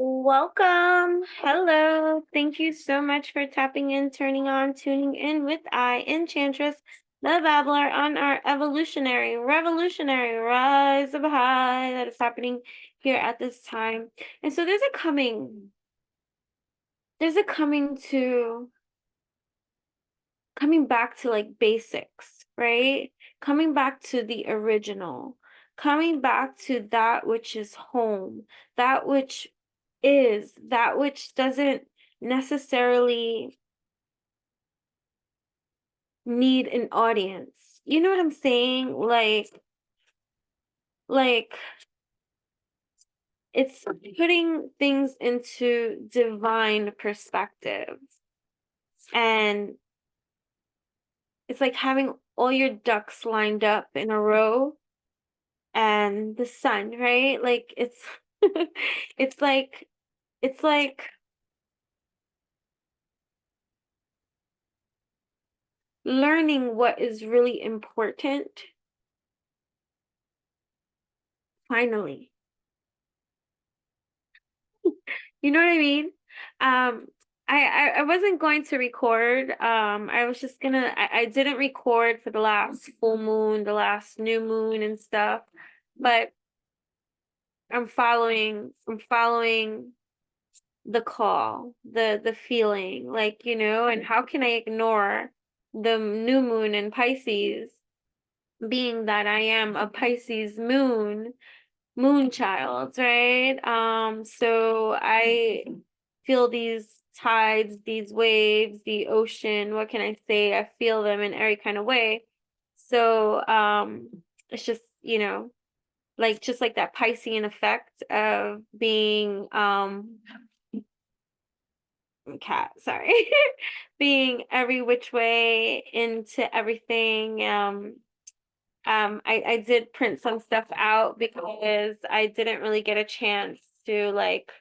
Welcome. Hello. Thank you so much for tapping in, turning on, tuning in with Enchantress the Babbler on our evolutionary, revolutionary rise of high that is happening here at this time. And so coming back to like basics, right? Coming back to the original, coming back to that which is home, that which that which doesn't necessarily need an audience. You know what I'm saying? Like it's putting things into divine perspective. And it's like having all your ducks lined up in a row and the sun, right? Like it's it's like it's like learning what is really important finally. You know what I mean? Um I wasn't going to record. I was just gonna I didn't record for the last full moon, the last new moon and stuff, but I'm following the call, the feeling, like, and how can I ignore the new moon in Pisces, being that I am a Pisces moon child, right? So I feel these tides, these waves, the ocean, what can I say? I feel them in every kind of way. So it's just, like just like that Piscean effect of being cat, sorry. Being every which way into everything. I did print some stuff out because I didn't really get a chance to like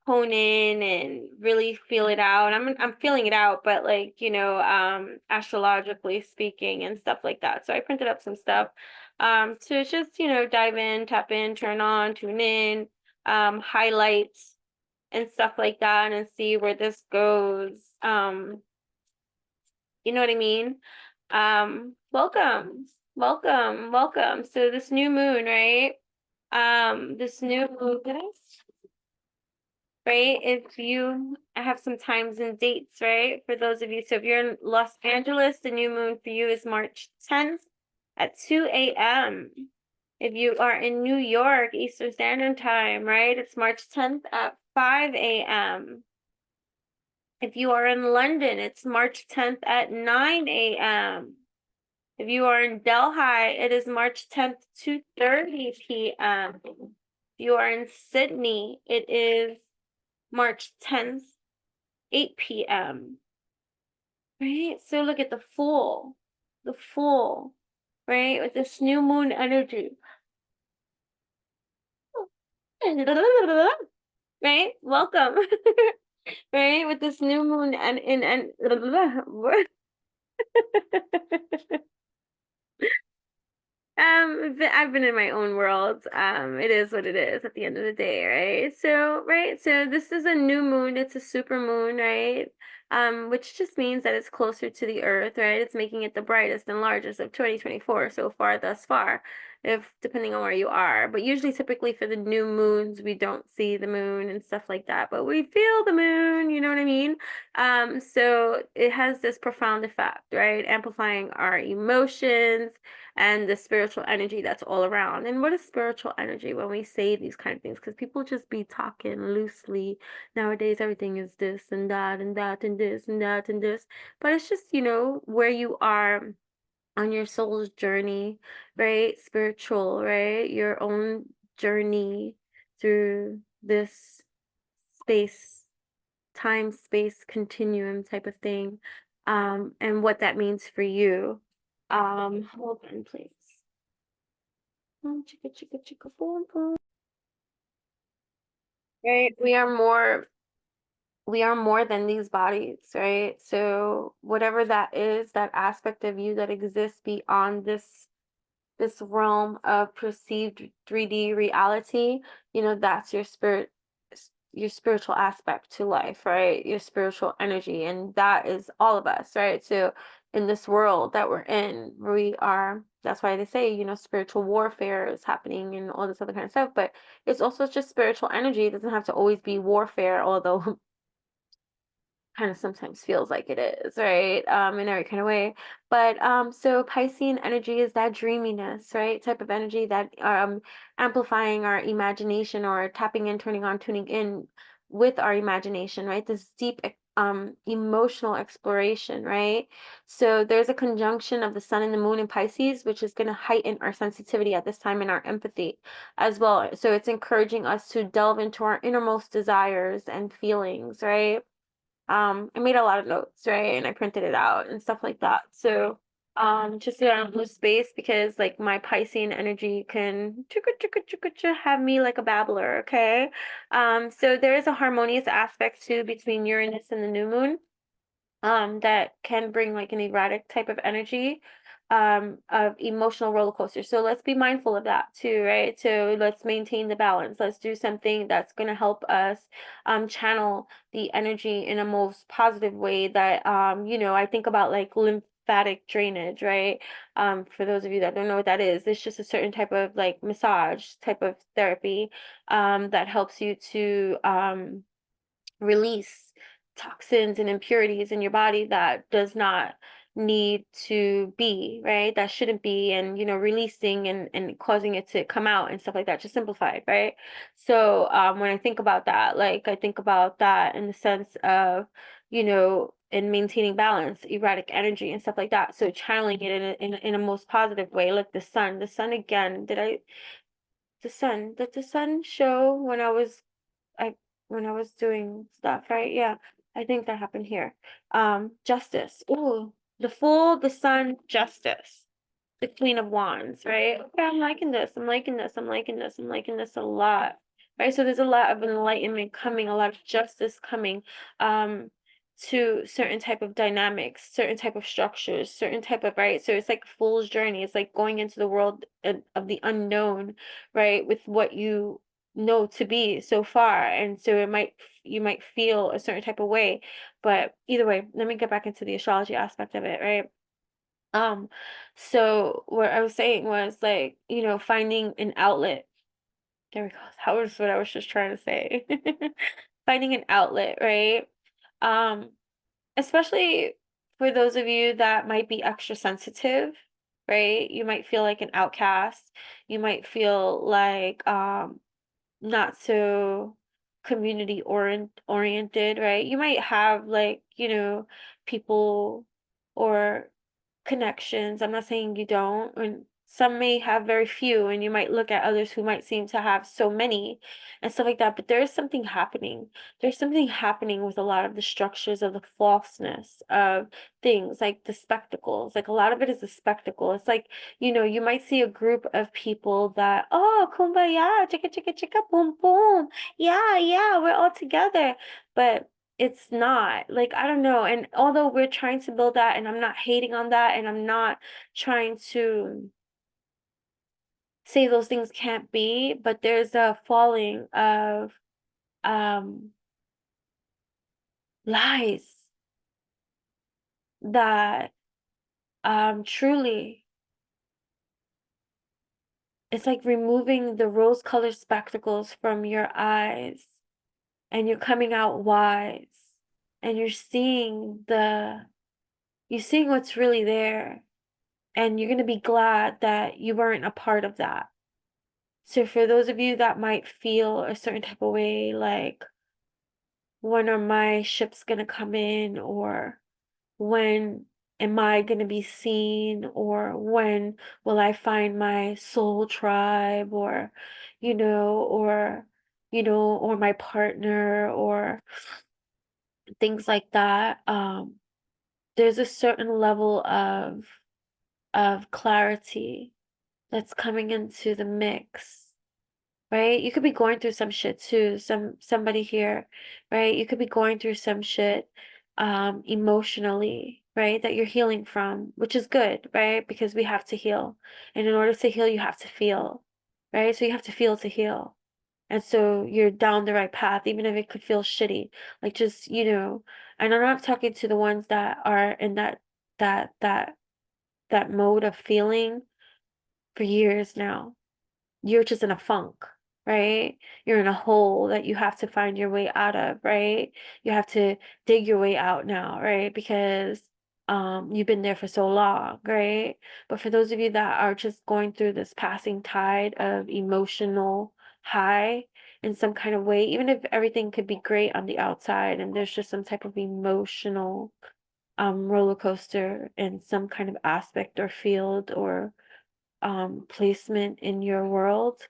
hone in and really feel it out. I'm feeling it out, but like, astrologically speaking and stuff like that. So I printed up some stuff to just, dive in, tap in, turn on, tune in, highlight and stuff like that and see where this goes. You know what I mean? Welcome. So this new moon, right? This new moon, right? If you I have some times and dates, right? For those of you. So if you're in Los Angeles, the new moon for you is March 10th at 2 a.m. If you are in New York, Eastern Standard Time, right? It's March 10th at 5 a.m. If you are in London, it's March 10th at 9 a.m. If you are in Delhi, it is March 10th, 2:30 p.m. If you are in Sydney, it is March 10th, 8 p.m. Right? So look at the Fool, right? With this new moon energy. Right? Welcome. Right? With this new moon and I've been in my own world. It is what it is at the end of the day, right? So this is a new moon. It's a super moon, right? Which just means that it's closer to the Earth, right? It's making it the brightest and largest of 2024 so far, thus far, if depending on where you are. But usually, typically for the new moons, we don't see the moon and stuff like that, but we feel the moon. You know what I mean? So it has this profound effect, right? Amplifying our emotions and the spiritual energy that's all around. And what is spiritual energy when we say these kind of things? Because people just be talking loosely. Nowadays, everything is this and that and that and this and that and this. But it's just, where you are on your soul's journey, right? Spiritual, right? Your own journey through this space, time, space continuum type of thing. And what that means for you. Hold on, please. Chicka, chicka, chicka, boom, boom. Right? We are more than these bodies, right? So whatever that is, that aspect of you that exists beyond this realm of perceived 3D reality, that's your your spiritual aspect to life, right? Your spiritual energy, and that is all of us, right? So in this world that we're in, we are, that's why they say, you know, spiritual warfare is happening and all this other kind of stuff, but it's also just spiritual energy. It doesn't have to always be warfare, although kind of sometimes feels like it is, right? In every kind of way. But so Piscean energy is that dreaminess, right? Type of energy that amplifying our imagination or tapping in, turning on, tuning in with our imagination, right? This deep emotional exploration, right? So there's a conjunction of the sun and the moon in Pisces, which is going to heighten our sensitivity at this time and our empathy as well. So it's encouraging us to delve into our innermost desires and feelings, right? I made a lot of notes, right? And I printed it out and stuff like that. So, just so I don't lose space because like my Piscean energy can have me like a babbler, okay? So there is a harmonious aspect too between Uranus and the new moon that can bring like an erratic type of energy of emotional roller coaster. So let's be mindful of that too, right? So let's maintain the balance. Let's do something that's going to help us channel the energy in a most positive way that you know, I think about like lymphatic drainage, right? For those of you that don't know what that is, it's just a certain type of like massage type of therapy that helps you to release toxins and impurities in your body that does not need to be, right? That shouldn't be, and you know, releasing and causing it to come out and stuff like that, just simplified, right? So when I think about that, like I think about that in the sense of, you know, in maintaining balance, erratic energy and stuff like that. So channeling it in a most positive way, like the sun again. Did the sun show when I when I was doing stuff, right? Yeah, I think that happened here. Justice. Ooh, the Fool, the Sun, Justice, the Queen of Wands, right? Okay, I'm liking this. I'm liking this. I'm liking this. I'm liking this a lot. Right? So there's a lot of enlightenment coming, a lot of justice coming, to certain type of dynamics, certain type of structures, certain type of, right? So it's like a fool's journey. It's like going into the world of the unknown, right? With what you know to be so far. And so you might feel a certain type of way. But either way, let me get back into the astrology aspect of it, right? Um, so what I was saying was like, you know, finding an outlet. There we go. That was what I was just trying to say. Finding an outlet, right? Um, Especially for those of you that might be extra sensitive, right? You might feel like an outcast. You might feel like not so oriented, right? You might have like, you know, people or connections. I'm not saying you don't, and some may have very few, and you might look at others who might seem to have so many and stuff like that. But there is something happening. There's something happening with a lot of the structures of the falseness of things, like the spectacles. Like a lot of it is a spectacle. It's like, you know, you might see a group of people that, oh, kumbaya, chicka, chicka, chicka, boom, boom. Yeah, we're all together. But it's not, like, I don't know. And although we're trying to build that, and I'm not hating on that, and I'm not trying to say those things can't be, but there's a falling of um lies that truly, it's like removing the rose-colored spectacles from your eyes, and you're coming out wise, and you're seeing what's really there, and you're going to be glad that you weren't a part of that. So for those of you that might feel a certain type of way, like, when are my ships gonna come in, or when am I gonna be seen, or when will I find my soul tribe, or or my partner, or things like that. There's a certain level of clarity that's coming into the mix, right? You could be going through some shit too. Somebody here, right? You could be going through some shit emotionally, right? That you're healing from, which is good, right? Because we have to heal. And in order to heal, you have to feel, right? So you have to feel to heal. And so you're down the right path, even if it could feel shitty. Like just, and I'm not talking to the ones that are in that that that mode of feeling for years now. You're just in a funk, right? You're in a hole that you have to find your way out of, right? You have to dig your way out now, right? Because you've been there for so long, right? But for those of you that are just going through this passing tide of emotional high in some kind of way, even if everything could be great on the outside and there's just some type of emotional roller coaster in some kind of aspect or field or placement in your world,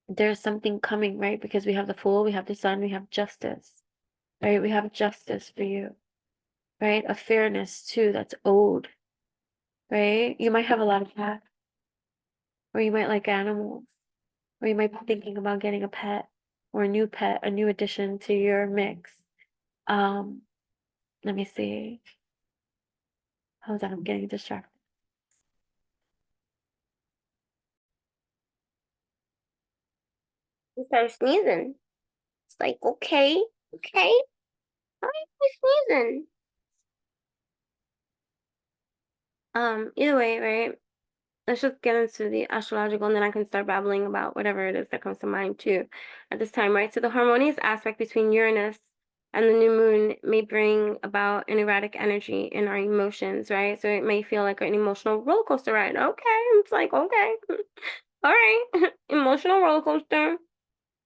there's something coming, right? Because we have the Fool, we have the Sun, we have justice, right? We have justice for you, right? A fairness too that's owed, right? You might have a lot of pets, or you might like animals, or you might be thinking about getting a pet or a new pet, a new addition to your mix. Um, Let me see. Hold on, I'm getting distracted. You start sneezing. It's like, okay, okay, why are you sneezing? Either way, right? Let's just get into the astrological and then I can start babbling about whatever it is that comes to mind too at this time, right? So the harmonious aspect between Uranus and the new moon may bring about an erratic energy in our emotions, right? So it may feel like an emotional roller coaster ride. Okay, it's like, okay, all right, emotional roller coaster.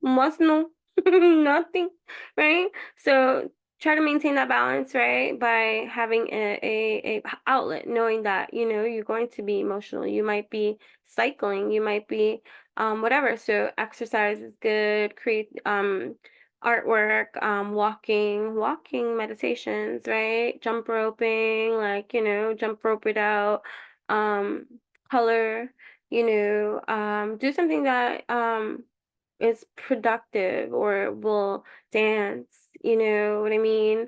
Must know nothing, right? So try to maintain that balance, right? By having a outlet, knowing that, you're going to be emotional. You might be cycling, you might be whatever. So exercise is good, create artwork, walking meditations, right? Jump roping, like, jump rope it out, um, color, do something that is productive or will dance, you know what I mean?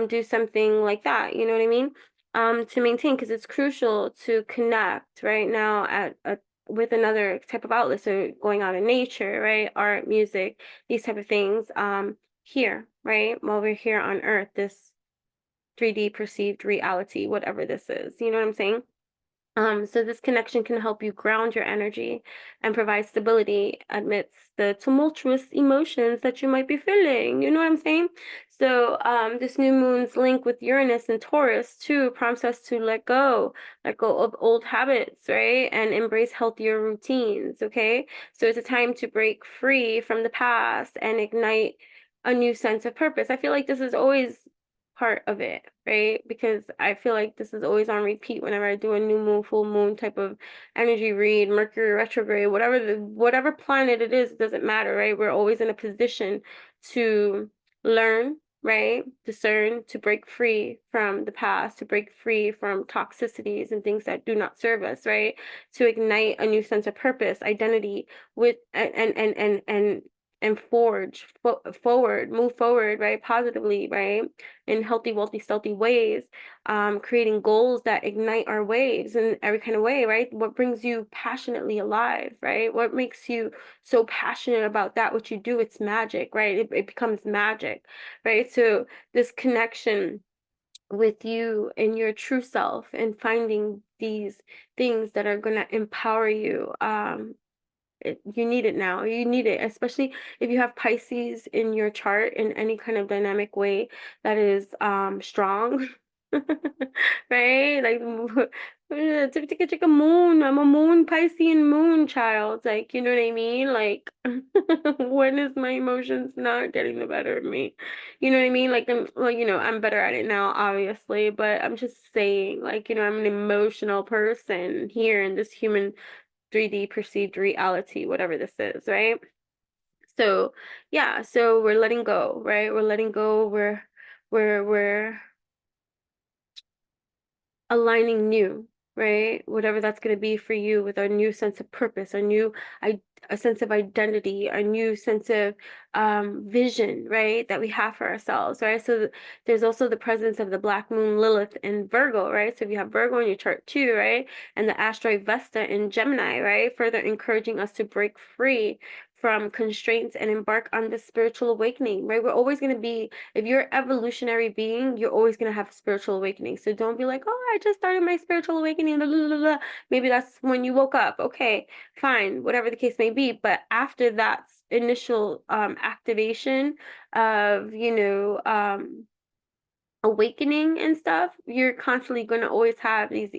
Do something like that, you know what I mean? To maintain, because it's crucial to connect right now with another type of outlet. So going out in nature, right? Art, music, these type of things, here, right? While we're here on Earth, this 3D perceived reality, whatever this is, you know what I'm saying? So this connection can help you ground your energy and provide stability amidst the tumultuous emotions that you might be feeling. You know what I'm saying? So this new moon's link with Uranus and Taurus too prompts us to let go of old habits, right? And embrace healthier routines, okay? So it's a time to break free from the past and ignite a new sense of purpose. I feel like this is always part of it, right? Because I feel like this is always on repeat whenever I do a new moon, full moon type of energy read, Mercury retrograde, whatever planet it is, it doesn't matter, right? We're always in a position to learn, right? Discern, to break free from the past, to break free from toxicities and things that do not serve us, right? To ignite a new sense of purpose, identity with and move forward, right? Positively, right? In healthy, wealthy, stealthy ways, creating goals that ignite our waves in every kind of way, right? What brings you passionately alive, right? What makes you so passionate about that which you do? It's magic, right? It becomes magic, right? So this connection with you and your true self and finding these things that are going to empower you, you need it now. You need it, especially if you have Pisces in your chart in any kind of dynamic way that is strong. Right? Like chicka moon. I'm a moon Piscean moon child. Like, you know what I mean? Like when is my emotions not getting the better of me? You know what I mean? Like well, I'm better at it now, obviously, but I'm just saying, like, I'm an emotional person here in this human 3D perceived reality, whatever this is, right? So yeah, so we're letting go, right? We're letting go, we're aligning new, right? Whatever that's going to be for you with a new sense of purpose, a sense of identity, a new sense of vision, right? That we have for ourselves, right? So there's also the presence of the Black Moon Lilith in Virgo, right? So if you have Virgo in your chart too, right? And the asteroid Vesta in Gemini, right? Further encouraging us to break free from constraints and embark on the spiritual awakening, right? We're always going to be, if you're an evolutionary being, you're always going to have a spiritual awakening. So don't be like, oh, I just started my spiritual awakening, blah, blah, blah, blah. Maybe that's when you woke up. Okay, fine, whatever the case may be. But after that initial activation of, awakening and stuff, you're constantly going to always have these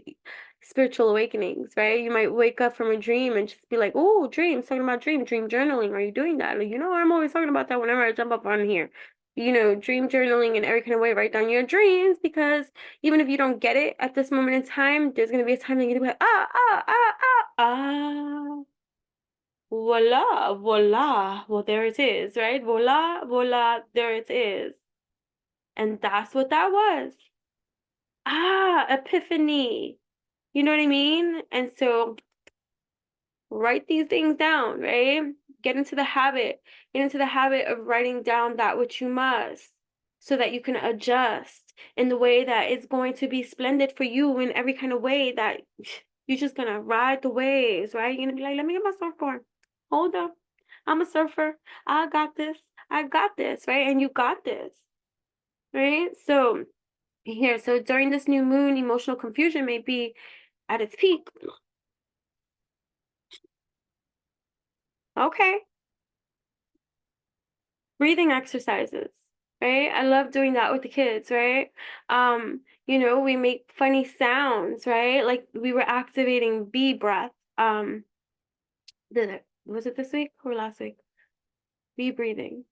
spiritual awakenings, right? You might wake up from a dream and just be like, oh, dreams, talking about dream journaling. Are you doing that? Like, I'm always talking about that whenever I jump up on here. Dream journaling in every kind of way. Write down your dreams, because even if you don't get it at this moment in time, there's going to be a time that you're going to be like, voila, voila. Well, there it is, right? Voila, voila, there it is. And that's what that was. Epiphany. You know what I mean? And so write these things down, right? Get into the habit. Get into the habit of writing down that which you must, so that you can adjust in the way that it's going to be splendid for you in every kind of way, that you're just gonna ride the waves, right? You're gonna be like, let me get my surfboard. Hold up. I'm a surfer. I got this. I got this, right? And you got this, right? So during this new moon, emotional confusion may be at its peak. Okay. Breathing exercises, right? I love doing that with the kids, right? We make funny sounds, right? Like we were activating bee breath. Was it this week or last week? Bee breathing.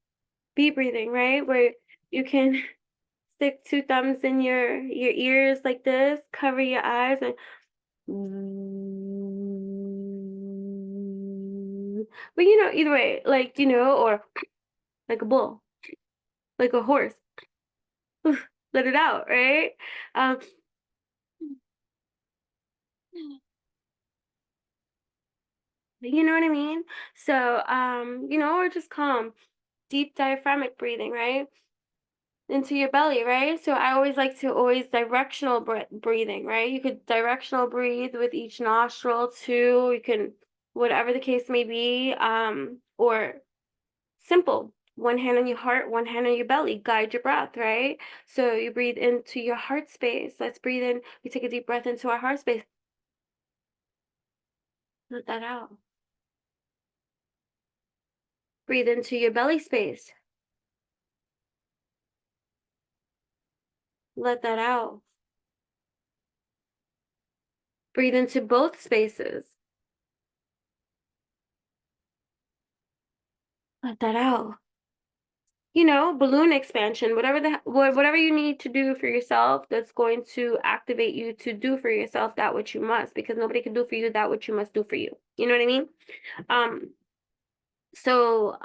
Bee breathing, right? Where you can stick two thumbs in your ears like this, cover your eyes, and but either way, like, or like a bull, like a horse. Let it out, right? Um, you know what I mean? So, or just calm, deep diaphragmatic breathing, right? Into your belly, right? So I always like to directional breathing, right? You could directional breathe with each nostril too. You can, whatever the case may be, or simple. One hand on your heart, one hand on your belly. Guide your breath, right? So you breathe into your heart space. Let's breathe in. We take a deep breath into our heart space. Let that out. Breathe into your belly space. Let that out. Breathe into both spaces. Let that out. Balloon expansion, whatever you need to do for yourself that's going to activate you to do for yourself that which you must, because nobody can do for you that which you must do for you. You know what I mean? So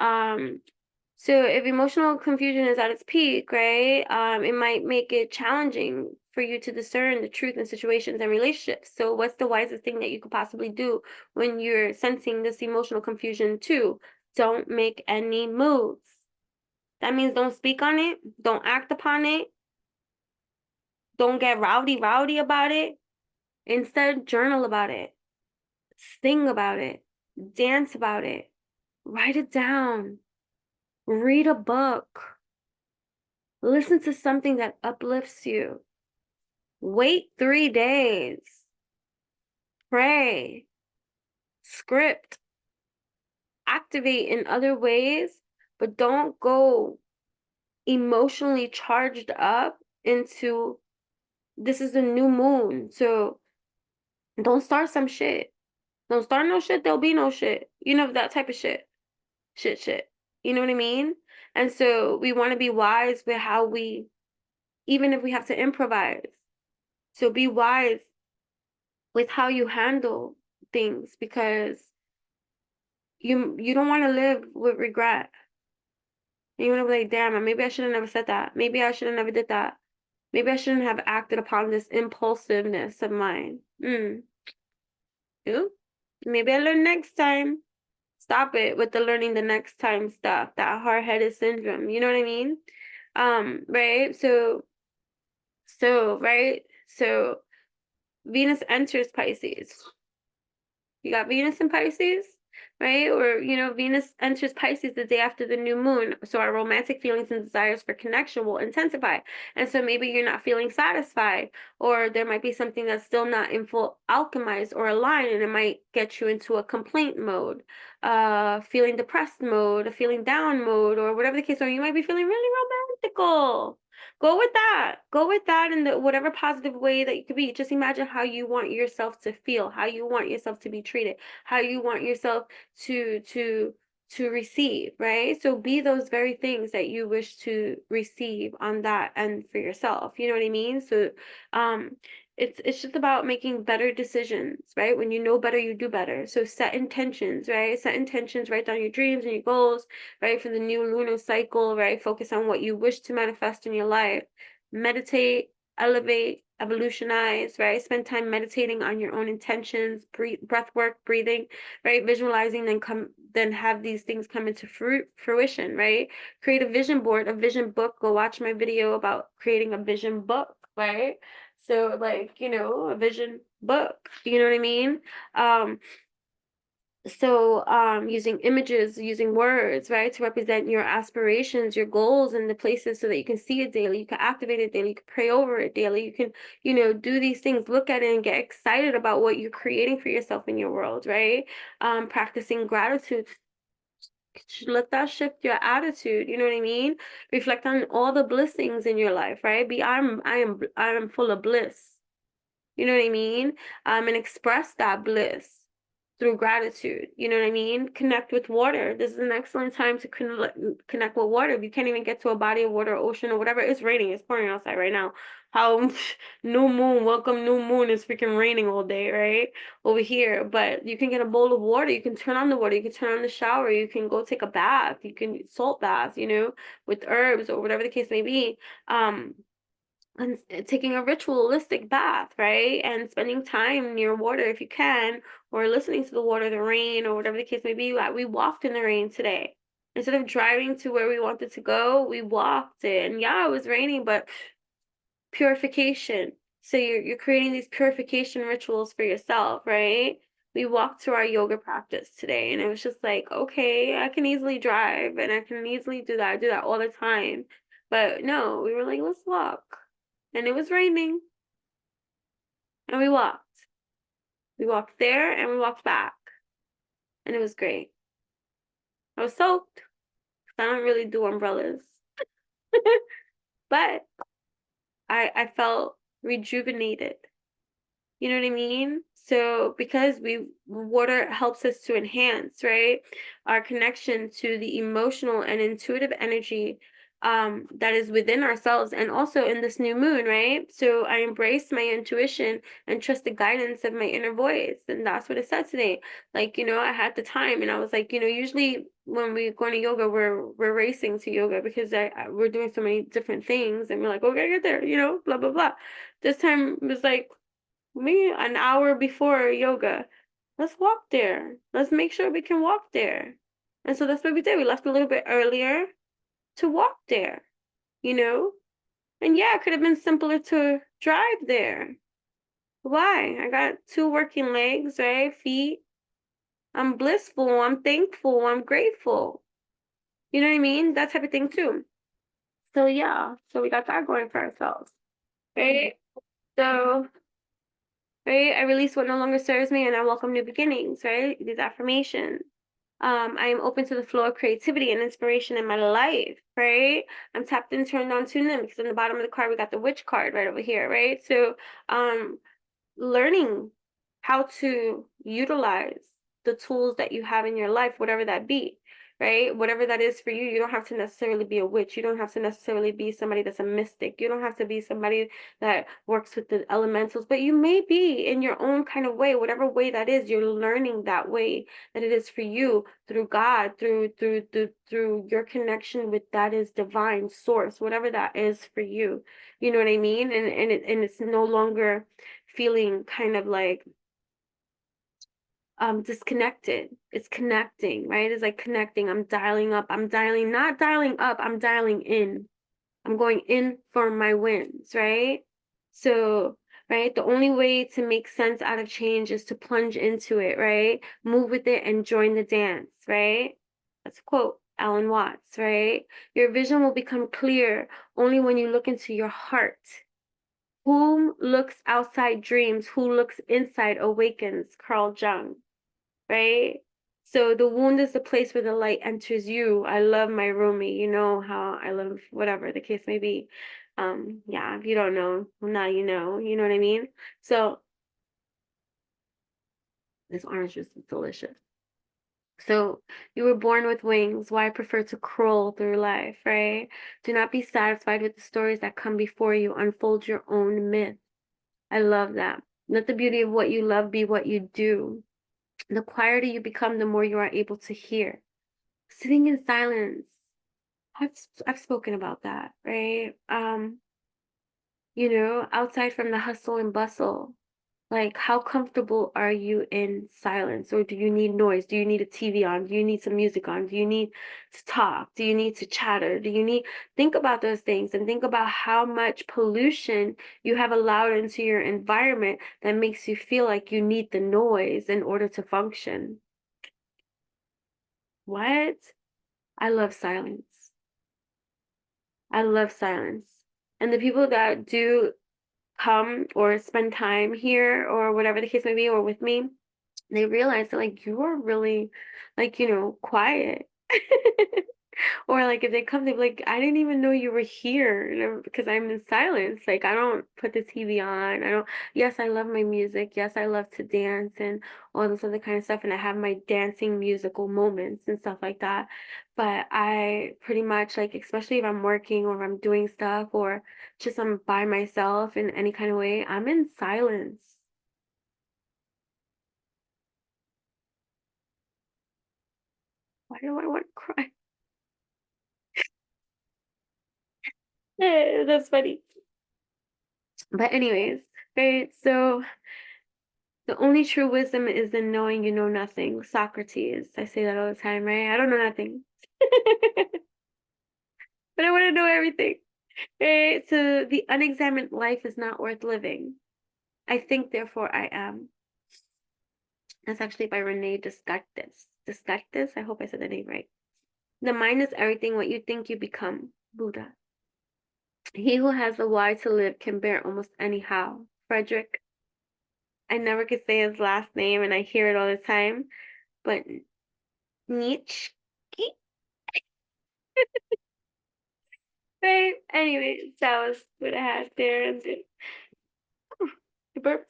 if emotional confusion is at its peak, right, it might make it challenging for you to discern the truth in situations and relationships. So what's the wisest thing that you could possibly do when you're sensing this emotional confusion too? Don't make any moves. That means don't speak on it, don't act upon it, don't get rowdy about it. Instead, journal about it, sing about it, dance about it, write it down, read a book, listen to something that uplifts you, wait 3 days, pray, script, activate in other ways, but don't go emotionally charged up into, this is a new moon, so don't start some shit. Don't start no shit, there'll be no shit. That type of shit. Shit. You know what I mean? And so we want to be wise with how we, even if we have to improvise. So be wise with how you handle things, because you don't want to live with regret. And you want to be like, damn, maybe I should have never said that. Maybe I should have never did that. Maybe I shouldn't have acted upon this impulsiveness of mine. Ooh, maybe I learn next time. Stop it with the learning the next time stuff, that hard-headed syndrome. You know what I mean? Right? Right? So Venus enters Pisces. You got Venus in Pisces, right? Or, you know, Venus enters Pisces the day after the new moon. So our romantic feelings and desires for connection will intensify. And so maybe you're not feeling satisfied, or there might be something that's still not in full alchemized or aligned, and it might get you into a complaint mode, feeling depressed mode, a feeling down mode, or whatever the case, or you might be feeling really romantical. Go with that. Go with that in the whatever positive way that you could be. Just imagine how you want yourself to feel, how you want yourself to be treated, how you want yourself to receive, right? So be those very things that you wish to receive on that end for yourself. You know what I mean? So um it's just about making better decisions, right? When you know better, you do better. So set intentions, right? Set intentions, write down your dreams and your goals, right? For the new lunar cycle, right? Focus on what you wish to manifest in your life. Meditate, elevate, evolutionize, right? Spend time meditating on your own intentions, breath work, breathing, right? Visualizing, then have these things come into fruition, right? Create a vision board, a vision book. Go watch my video about creating a vision book, right? So like, you know, a vision book, you know what I mean? Using images, using words, right, to represent your aspirations, your goals, and the places so that you can see it daily, you can activate it daily, you can pray over it daily, you can, you know, do these things, look at it and get excited about what you're creating for yourself in your world, right? Practicing gratitude. Let that shift your attitude, you know what I mean? Reflect on all the blessings in your life, right? I am full of bliss. You know what I mean? And express that bliss through gratitude. You know what I mean? Connect with water. This is an excellent time to connect with water. If you can't even get to a body of water, ocean, or whatever, it's raining. It's pouring outside right now. How new moon, welcome new moon, is freaking raining all day, right? Over here. But you can get a bowl of water. You can turn on the water. You can turn on the shower. You can go take a bath. You can salt bath, you know, with herbs or whatever the case may be. And taking a ritualistic bath, right? And spending time near water if you can, or listening to the water, the rain, or whatever the case may be. We walked in the rain today. Instead of driving to where we wanted to go, we walked it. And yeah, it was raining, but purification. So you're creating these purification rituals for yourself, right? We walked to our yoga practice today, and it was just like, okay, I can easily drive and I can easily do that. I do that all the time. But no, we were like, let's walk. And it was raining. And we walked. We walked there and we walked back. And it was great. I was soaked. I don't really do umbrellas. But I felt rejuvenated. You know what I mean? So because water helps us to enhance, right, our connection to the emotional and intuitive energy that is within ourselves and also in this new moon, right? So I embraced my intuition and trust the guidance of my inner voice. And that's what it said today. Like, you know, I had the time and I was like, you know, usually when we go to yoga, we're racing to yoga because we're doing so many different things and we're like, oh, we gotta get there, you know, blah, blah, blah. This time it was like, maybe an hour before yoga, let's walk there. Let's make sure we can walk there. And so that's what we did. We left a little bit earlier to walk there, you know? And yeah, it could have been simpler to drive there. Why? I got two working legs, right? Feet. I'm blissful. I'm thankful. I'm grateful. You know what I mean? That type of thing too. So yeah, so we got that going for ourselves, right? So right? I release what no longer serves me and I welcome new beginnings, right? These affirmations. I am open to the flow of creativity and inspiration in my life, right? I'm tapped in, turned on, tuned in, because in the bottom of the card, we got the witch card right over here, right? So, learning how to utilize the tools that you have in your life, whatever that be, right? Whatever that is for you, you don't have to necessarily be a witch. You don't have to necessarily be somebody that's a mystic. You don't have to be somebody that works with the elementals, but you may be in your own kind of way, whatever way that is, you're learning that way that it is for you through God, through your connection with that is divine source, whatever that is for you. You know what I mean? And it's no longer feeling kind of like disconnected. It's connecting, right? It's like connecting. I'm dialing up. I'm dialing, not dialing up, I'm dialing in. I'm going in for my wins, right? So right? The only way to make sense out of change is to plunge into it, right? Move with it and join the dance, right? That's a quote, Alan Watts, right? Your vision will become clear only when you look into your heart. Whom looks outside dreams, who looks inside awakens, Carl Jung, right? So the wound is the place where the light enters you. I love my roomie. You know how I love whatever the case may be. Yeah, if you don't know, well, now you know what I mean? So this orange juice is delicious. So you were born with wings. Why prefer to crawl through life, right? Do not be satisfied with the stories that come before you. Unfold your own myth. I love that. Let the beauty of what you love be what you do. The quieter you become, the more you are able to hear. Sitting in silence. I've spoken about that, right? Outside from the hustle and bustle. Like, how comfortable are you in silence? Or do you need noise? Do you need a TV on? Do you need some music on? Do you need to talk? Do you need to chatter? Think about those things and think about how much pollution you have allowed into your environment that makes you feel like you need the noise in order to function. What? I love silence. I love silence. And the people that do come or spend time here or whatever the case may be, or with me, they realize that like you are really like, quiet. Or like if they come, they're like, I didn't even know you were here, because I'm in silence. Like I don't put the TV on. I don't, yes, I love my music. Yes, I love to dance and all this other kind of stuff. And I have my dancing musical moments and stuff like that. But I pretty much like, especially if I'm working or if I'm doing stuff or just I'm by myself in any kind of way, I'm in silence. Why do I want to cry? That's funny. But anyways, right, so the only true wisdom is in knowing you know nothing. Socrates. I say that all the time, right? I don't know nothing. But I want to know everything. Right? So the unexamined life is not worth living. I think, therefore I am. That's actually by Rene Descartes. Descartes? I hope I said the name right. The mind is everything what you think you become. Buddha. He who has the why to live can bear almost anyhow. Frederick. I never could say his last name and I hear it all the time. But Nietzsche. Right. Anyways, that was what I had there and the burps.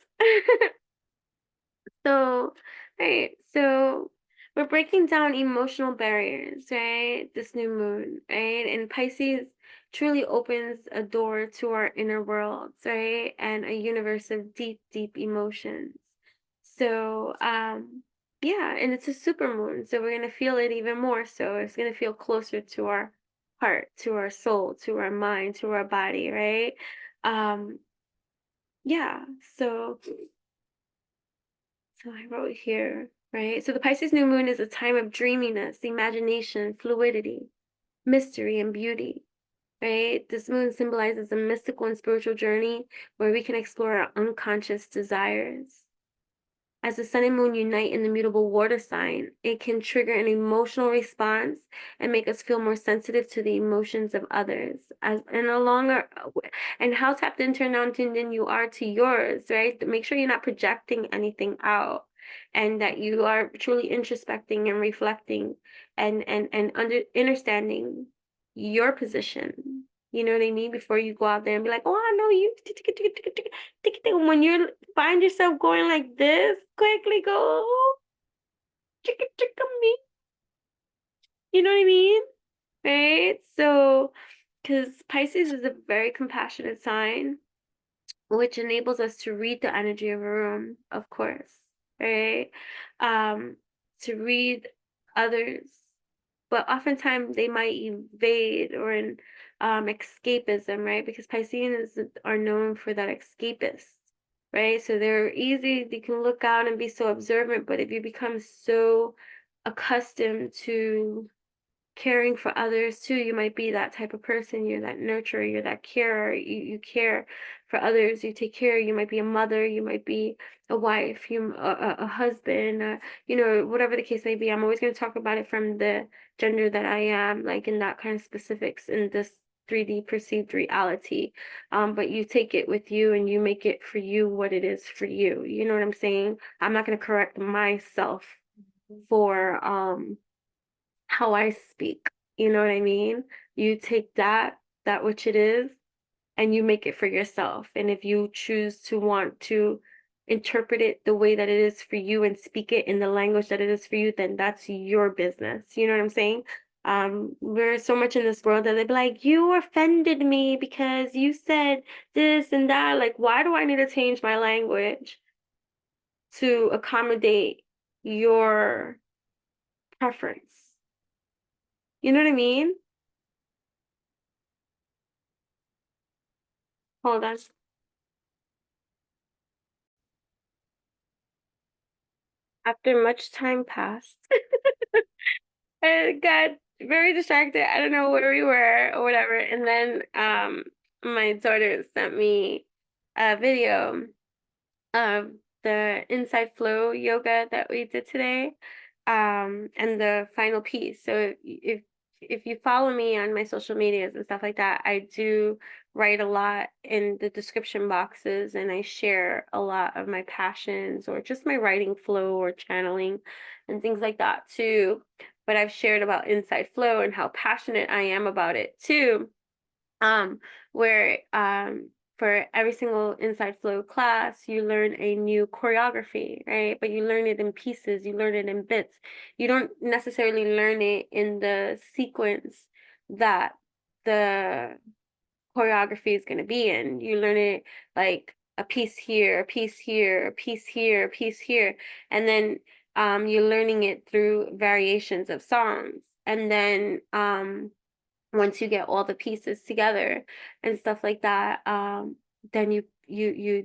So, right. So we're breaking down emotional barriers, right? This new moon, right? And Pisces truly opens a door to our inner worlds, right? And a universe of deep, deep emotions. So, yeah, and it's a super moon, so we're gonna feel it even more. So it's gonna feel closer to our heart, to our soul, to our mind, to our body, right? Um, yeah, so I wrote here, right? So the Pisces new moon is a time of dreaminess, imagination, fluidity, mystery, and beauty, right? This moon symbolizes a mystical and spiritual journey where we can explore our unconscious desires. As the sun and moon unite in the mutable water sign, it can trigger an emotional response and make us feel more sensitive to the emotions of others. And how tapped into and tuned in you are to yours, right? Make sure you're not projecting anything out, and that you are truly introspecting and reflecting and understanding your position. You know what I mean? Before you go out there and be like, oh, I know you. When you find yourself going like this, quickly go, chicka chicka me. You know what I mean? Right? So, because Pisces is a very compassionate sign, which enables us to read the energy of a room, of course, right? To read others, but oftentimes they might evade or in escapism, right? Because Pisceans are known for that escapist, right? So they're easy, they can look out and be so observant, but if you become so accustomed to caring for others too. You might be that type of person. You're that nurturer, you're that carer. You care for others, you take care. You might be a mother, you might be a wife, a husband, you know, whatever the case may be. I'm always going to talk about it from the gender that I am, like in that kind of specifics in this 3D perceived reality. But you take it with you and you make it for you what it is for you. You know what I'm saying? I'm not going to correct myself for how I speak. You know what I mean? You take that which it is, and you make it for yourself. And if you choose to want to interpret it the way that it is for you and speak it in the language that it is for you, then that's your business. You know what I'm saying? We're so much in this world that they'd be like, you offended me because you said this and that. Like, why do I need to change my language to accommodate your preference? You know what I mean? Hold on. After much time passed, I got very distracted. I don't know where we were or whatever. And then my daughter sent me a video of the inside flow yoga that we did today, and the final piece. So if you follow me on my social medias and stuff like that, I do write a lot in the description boxes, and I share a lot of my passions or just my writing flow or channeling and things like that too. But I've shared about inside flow and how passionate I am about it too, um, where for every single inside flow class, you learn a new choreography, right? But you learn it in pieces, you learn it in bits. You don't necessarily learn it in the sequence that the choreography is going to be in. You learn it like a piece here, a piece here, a piece here, a piece here, and then you're learning it through variations of songs. And then once you get all the pieces together and stuff like that, then you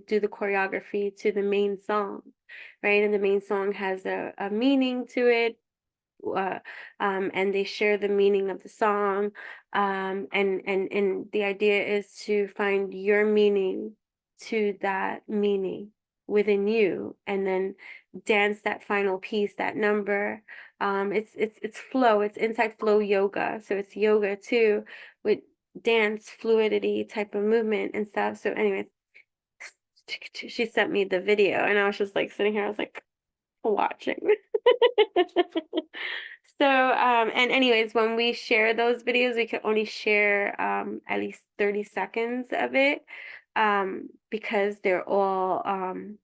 do the choreography to the main song, right? And the main song has a meaning to it, uh, and they share the meaning of the song, and the idea is to find your meaning to that meaning within you, and then dance that final piece, that number. It's flow, it's inside flow yoga, so it's yoga too, with dance fluidity type of movement and stuff. So anyway, she sent me the video, and I was just like sitting here, I was like watching. So, and anyways, when we share those videos, we can only share at least 30 seconds of it, because they're all um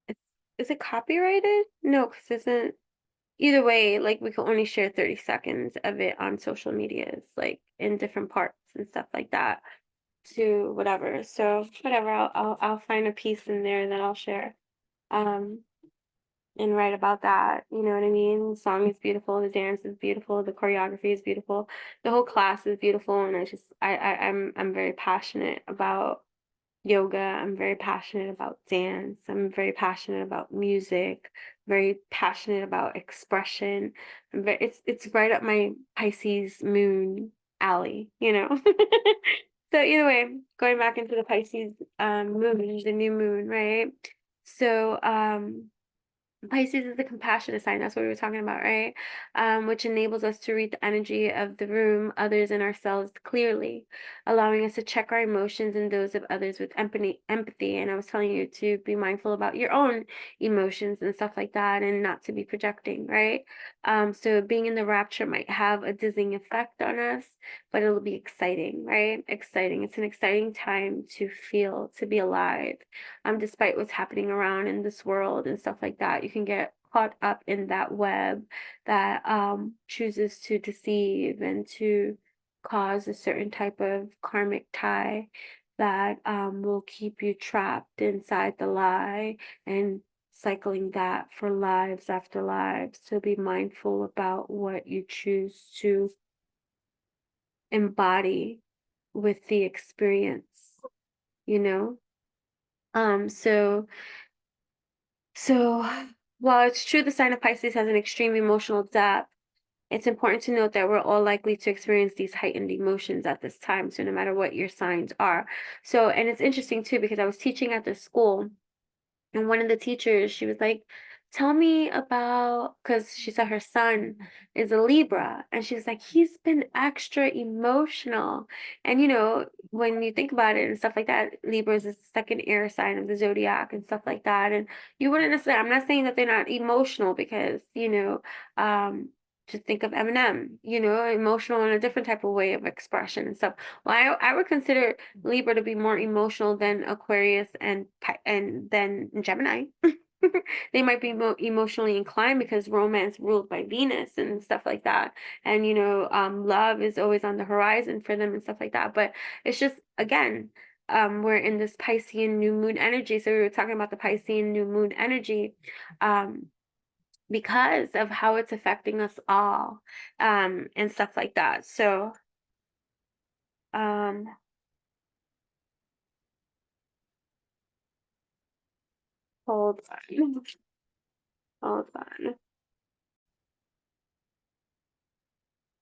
it's, is it copyrighted? No, because isn't, either way, like we can only share 30 seconds of it on social medias, like in different parts and stuff like that to whatever. So whatever, I'll find a piece in there that I'll share. Um, and write about that. You know what I mean? The song is beautiful, the dance is beautiful, the choreography is beautiful, the whole class is beautiful, and I'm very passionate about yoga. I'm very passionate about dance. I'm very passionate about music. Very passionate about expression. It's right up my Pisces Moon alley, you know. So either way, going back into the Pisces moon, the new moon, right? So Pisces is the compassionate sign. That's what we were talking about, right? Which enables us to read the energy of the room, others, and ourselves clearly, allowing us to check our emotions and those of others with empathy. And I was telling you to be mindful about your own emotions and stuff like that, and not to be projecting, right? So being in the rapture might have a dizzying effect on us, but it'll be exciting, right? Exciting. It's an exciting time to feel, to be alive, despite what's happening around in this world and stuff like that. You can get caught up in that web that chooses to deceive and to cause a certain type of karmic tie that will keep you trapped inside the lie and cycling that for lives after lives. So be mindful about what you choose to embody with the experience, you know? So So, while it's true the sign of Pisces has an extreme emotional depth, it's important to note that we're all likely to experience these heightened emotions at this time. So, no matter what your signs are. So, and it's interesting too, because I was teaching at this school, and one of the teachers, she was like, tell me about, because she said her son is a Libra, and she was like, he's been extra emotional. And when you think about it and stuff like that, Libra is the second air sign of the zodiac and stuff like that. And you wouldn't necessarily, I'm not saying that they're not emotional, because just think of Eminem, emotional in a different type of way of expression and stuff. Well, I would consider Libra to be more emotional than Aquarius and then Gemini. They might be more emotionally inclined because romance ruled by Venus and stuff like that. And love is always on the horizon for them and stuff like that. But it's just, again, we're in this Piscean new moon energy. So we were talking about the Piscean new moon energy. Because of how it's affecting us all, and stuff like that. So, um, hold on, hold on.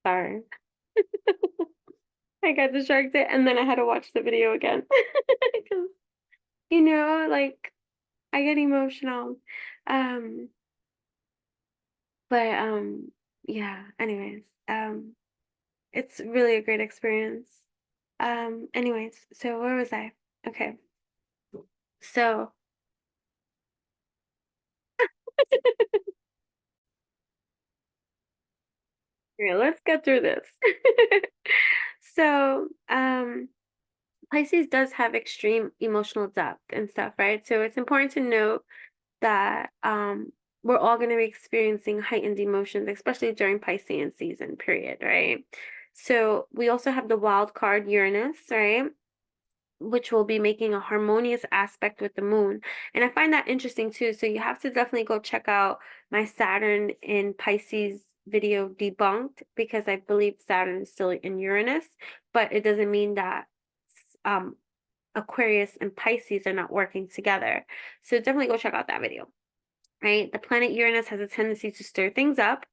Sorry, I got distracted, and then I had to watch the video again because like I get emotional. Um, but yeah. Anyways, it's really a great experience. Anyways, so where was I? Okay, so here, let's get through this. So, Pisces does have extreme emotional depth and stuff, right? So it's important to note that we're all going to be experiencing heightened emotions, especially during Piscean season period, right? So we also have the wild card Uranus, right? Which will be making a harmonious aspect with the moon. And I find that interesting too. So you have to definitely go check out my Saturn in Pisces video debunked, because I believe Saturn is still in Uranus, but it doesn't mean that um Aquarius and Pisces are not working together. So definitely go check out that video. Right? The planet Uranus has a tendency to stir things up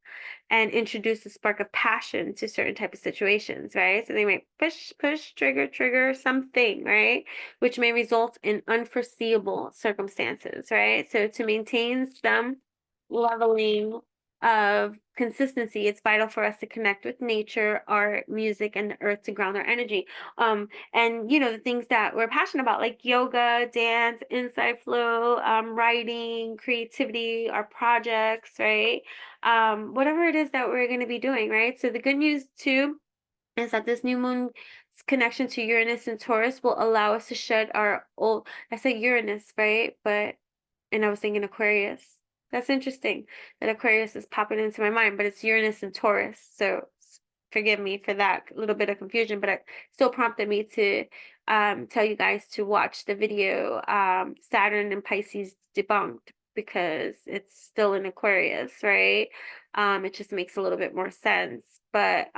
and introduce a spark of passion to certain type of situations, right? So they might push, trigger something, right? Which may result in unforeseeable circumstances, right? So to maintain some leveling of consistency, it's vital for us to connect with nature, art, music, and the earth to ground our energy. And the things that we're passionate about, like yoga, dance, inside flow, writing, creativity, our projects, right? Whatever it is that we're going to be doing, right? So the good news too is that this new moon's connection to Uranus and Taurus will allow us to shed our old, I said Uranus, right? And I was thinking Aquarius. That's interesting that Aquarius is popping into my mind, but it's Uranus and Taurus. So forgive me for that little bit of confusion, but it still prompted me to tell you guys to watch the video Saturn and Pisces debunked, because it's still in Aquarius, right? It just makes a little bit more sense, but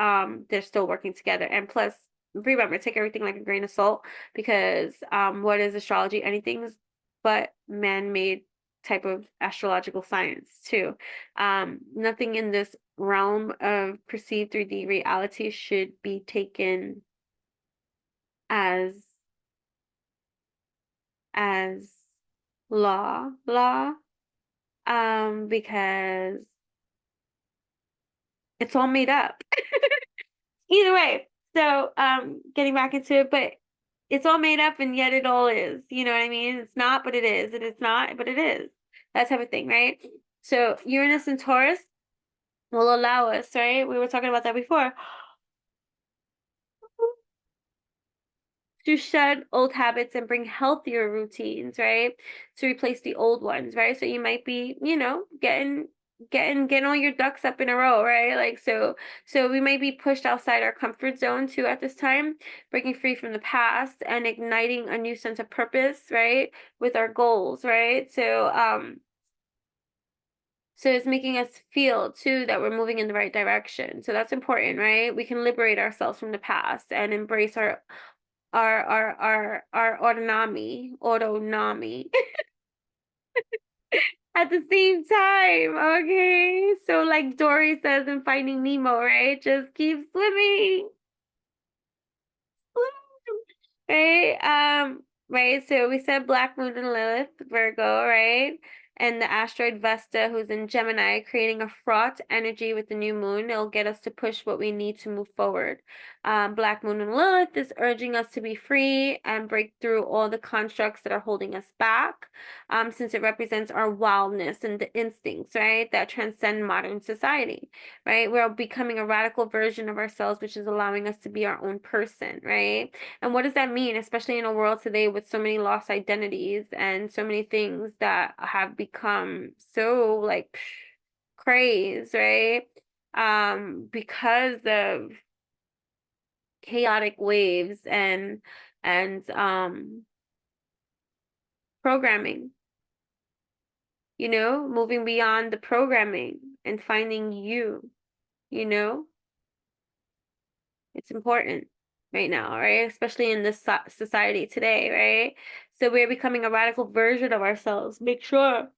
they're still working together. And plus, remember, take everything like a grain of salt, because what is astrology? Anything's but man-made type of astrological science too. Nothing in this realm of perceived 3D reality should be taken as as law, because it's all made up. Either way, so getting back into it, but it's all made up and yet it all is. You know what I mean? It's not, but it is, and it's not, but it is. That type of thing, right? So Uranus and Taurus will allow us, right? We were talking about that before, to shed old habits and bring healthier routines, right? To replace the old ones, right? So you might be, getting all your ducks up in a row, right? Like so we might be pushed outside our comfort zone too at this time, breaking free from the past and igniting a new sense of purpose, right? With our goals, right? So it's making us feel too that we're moving in the right direction. So that's important, right? We can liberate ourselves from the past and embrace our autonomy. at the same time. Okay. So like Dory says in Finding Nemo, right? Just keep swimming. Right? Right, so we said Black Moon and Lilith, Virgo, right? And the asteroid Vesta, who's in Gemini, creating a fraught energy with the new moon. It'll get us to push what we need to move forward. Black Moon and Lilith is urging us to be free and break through all the constructs that are holding us back, since it represents our wildness and the instincts, right, that transcend modern society, right? We're becoming a radical version of ourselves, which is allowing us to be our own person, right? And what does that mean, especially in a world today with so many lost identities and so many things that have become so like craze, right? Because of chaotic waves and programming, moving beyond the programming and finding you know, it's important right now, right? Especially in this society today, right? So we're becoming a radical version of ourselves. Make sure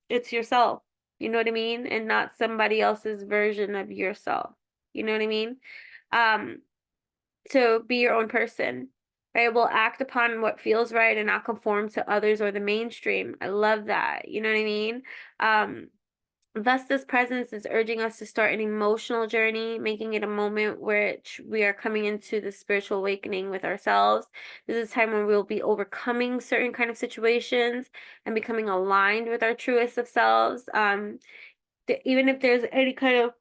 it's yourself, you know what I mean? And not somebody else's version of yourself. You know what I mean? Um, so be your own person, right? Will act upon what feels right and not conform to others or the mainstream. I love that. You know what I mean? Vesta's presence is urging us to start an emotional journey, making it a moment which we are coming into the spiritual awakening with ourselves. This is a time when we'll be overcoming certain kind of situations and becoming aligned with our truest of selves. Even if there's any kind of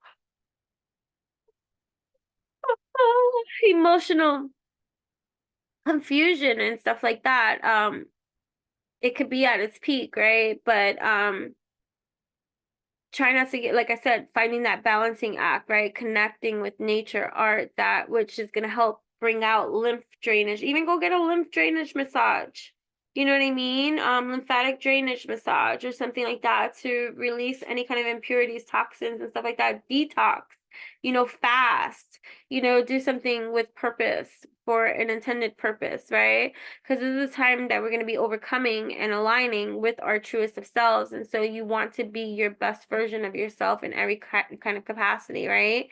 emotional confusion and stuff like that, it could be at its peak, right? But try not to get, like I said, finding that balancing act, right? Connecting with nature, art, that which is going to help bring out lymph drainage. Even go get a lymph drainage massage. You know what I mean? Lymphatic drainage massage or something like that to release any kind of impurities, toxins, and stuff like that. Detox, fast, do something with purpose for an intended purpose, right? Because this is a time that we're going to be overcoming and aligning with our truest of selves. And so you want to be your best version of yourself in every kind of capacity, right?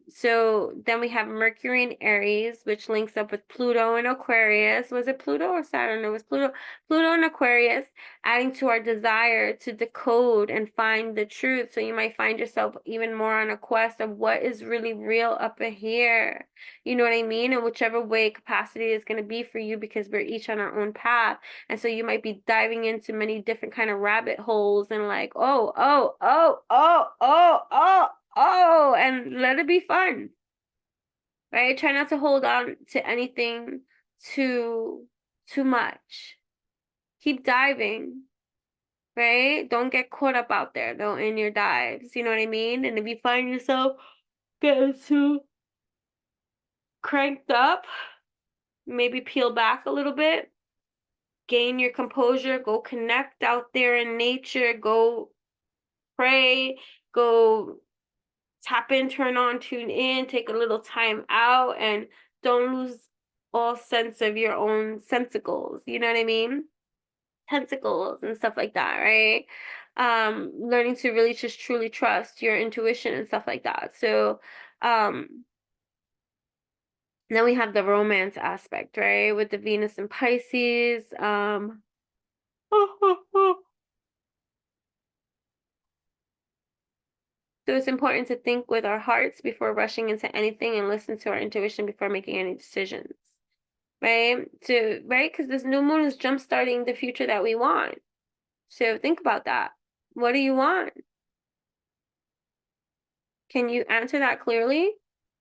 So then we have Mercury in Aries, which links up with Pluto in Aquarius. Was it Pluto or Saturn? It was Pluto. Pluto in Aquarius, adding to our desire to decode and find the truth. So you might find yourself even more on a quest of what is really real up here. You know what I mean? And whichever way capacity is going to be for you, because we're each on our own path. And so you might be diving into many different kind of rabbit holes and like, oh, and let it be fun, right? Try not to hold on to anything too much. Keep diving, right? Don't get caught up out there though in your dives. You know what I mean? And if you find yourself getting too cranked up, maybe peel back a little bit, gain your composure, go connect out there in nature, go pray, go tap in, turn on, tune in, take a little time out, and don't lose all sense of your own sensicles. You know what I mean? Tentacles and stuff like that, right? Learning to really just truly trust your intuition and stuff like that. So, then we have the romance aspect, right? With the Venus and Pisces. So it's important to think with our hearts before rushing into anything and listen to our intuition before making any decisions, right? Right? Because this new moon is jump-starting the future that we want. So think about that. What do you want? Can you answer that clearly?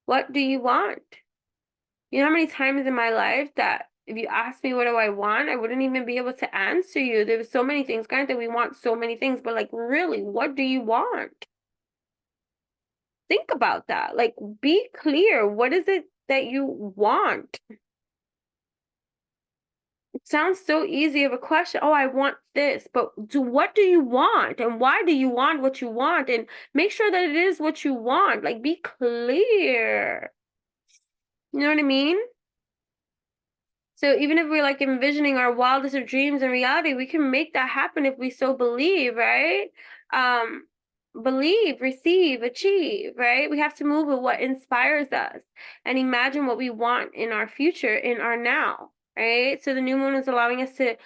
What do you want? You know how many times in my life that if you ask me what do I want, I wouldn't even be able to answer you. There was so many things. Granted, we want so many things, but like really, what do you want? Think about that. Like, be clear. What is it that you want? It sounds so easy of a question. Oh, I want this, but what do you want? And why do you want what you want? And make sure that it is what you want. Like, be clear. You know what I mean? So even if we're like envisioning our wildest of dreams in reality, we can make that happen if we so believe, right? Um, believe, receive, achieve, right? We have to move with what inspires us and imagine what we want in our future, in our now, right? So the new moon is allowing us to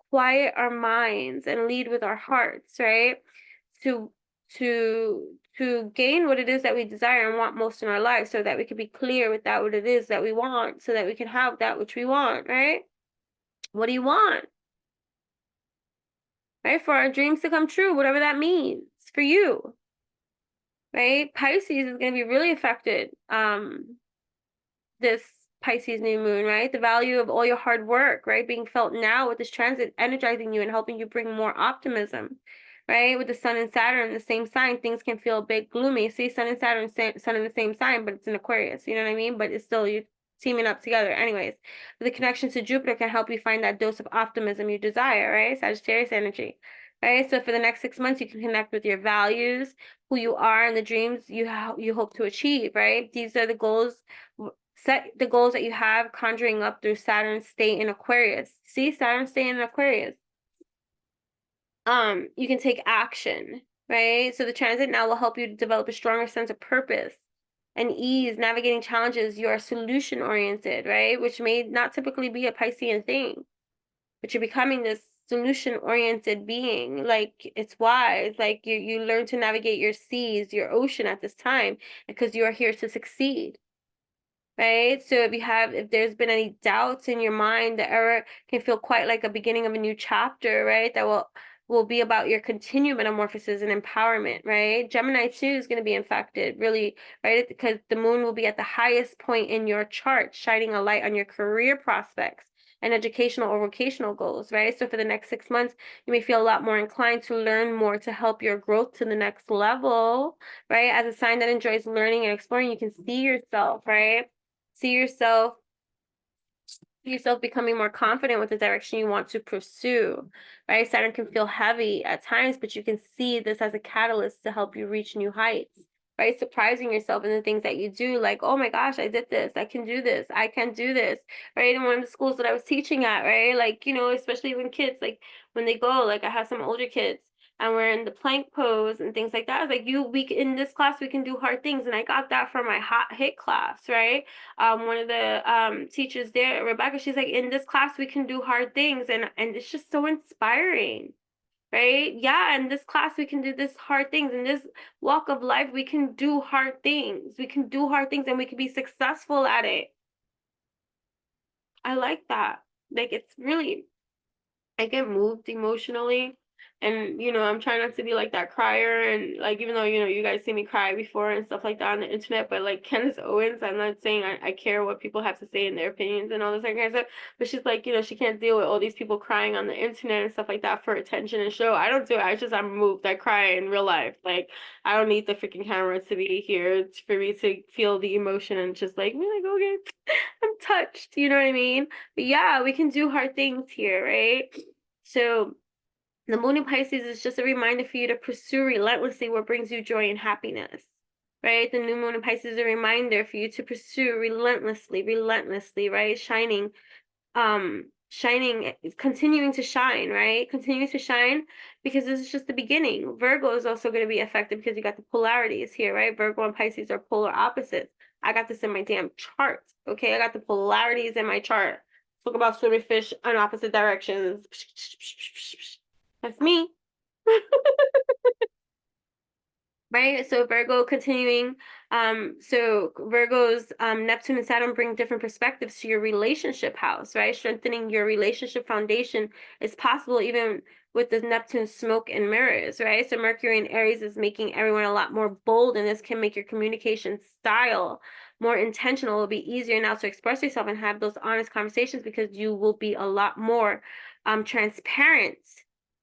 quiet our minds and lead with our hearts, right? To to gain what it is that we desire and want most in our lives, so that we can be clear with that what it is that we want, so that we can have that which we want, right? What do you want? Right? For our dreams to come true, whatever that means for you. Right? Pisces is going to be really affected this Pisces new moon, right? The value of all your hard work, right? Being felt now with this transit energizing you and helping you bring more optimism, right? With the sun and Saturn in the same sign, things can feel a bit gloomy. See, sun and Saturn, sun in the same sign, but it's in Aquarius, you know what I mean? But it's still you teaming up together. Anyways, the connection to Jupiter can help you find that dose of optimism you desire, right? Sagittarius energy. Right? So for the next 6 months, you can connect with your values, who you are, and the dreams you hope to achieve, right? These are the goals. Set the goals that you have, conjuring up through Saturn state in Aquarius. See, Saturn state in Aquarius. You can take action, right? So the transit now will help you to develop a stronger sense of purpose and ease navigating challenges. You are solution oriented, right? Which may not typically be a Piscean thing, but you're becoming this solution oriented being. Like, it's wise. Like, you learn to navigate your seas, your ocean at this time, because you are here to succeed. Right? So if there's been any doubts in your mind, the era can feel quite like a beginning of a new chapter, right? That will be about your continued metamorphosis and empowerment, right? Gemini too is going to be infected, really, right? Because the moon will be at the highest point in your chart, shining a light on your career prospects and educational or vocational goals, right? So for the next 6 months, you may feel a lot more inclined to learn more to help your growth to the next level, right? As a sign that enjoys learning and exploring, you can see yourself, right? See yourself becoming more confident with the direction you want to pursue, right? Saturn can feel heavy at times, but you can see this as a catalyst to help you reach new heights, right? Surprising yourself in the things that you do, like, oh my gosh, I did this, I can do this, I can do this, right? In one of the schools that I was teaching at, right? Like, especially when kids, like, when they go, like, I have some older kids, and we're in the plank pose and things like that. It's like, in this class we can do hard things, and I got that from my hot hit class, right? One of the teachers there, Rebecca, she's like, in this class we can do hard things, and it's just so inspiring, right? Yeah, in this class we can do this hard things. In this walk of life, we can do hard things. We can do hard things, and we can be successful at it. I like that. Like, it's really, I get moved emotionally. And I'm trying not to be like that crier, and like, even though you guys see me cry before and stuff like that on the internet, but like Candace Owens, I'm not saying I care what people have to say in their opinions and all this kind of stuff, but she's like, she can't deal with all these people crying on the internet and stuff like that for attention and show. I don't do it. I'm moved. I cry in real life. Like, I don't need the freaking camera to be here for me to feel the emotion and just like, be like, okay, I'm touched. You know what I mean? But yeah, we can do hard things here, right? So the moon in Pisces is just a reminder for you to pursue relentlessly what brings you joy and happiness, right? The new moon in Pisces is a reminder for you to pursue relentlessly, right? Shining, continuing to shine, right? Continuing to shine, because this is just the beginning. Virgo is also going to be affected because you got the polarities here, right? Virgo and Pisces are polar opposites. I got this in my damn chart, okay? I got the polarities in my chart. Talk about swimming fish in opposite directions. That's me. Right? So Virgo continuing, so Virgo's Neptune and Saturn bring different perspectives to your relationship house, right? Strengthening your relationship foundation is possible even with the Neptune smoke and mirrors, right? So Mercury in Aries is making everyone a lot more bold, and this can make your communication style more intentional. It will be easier now to express yourself and have those honest conversations, because you will be a lot more transparent,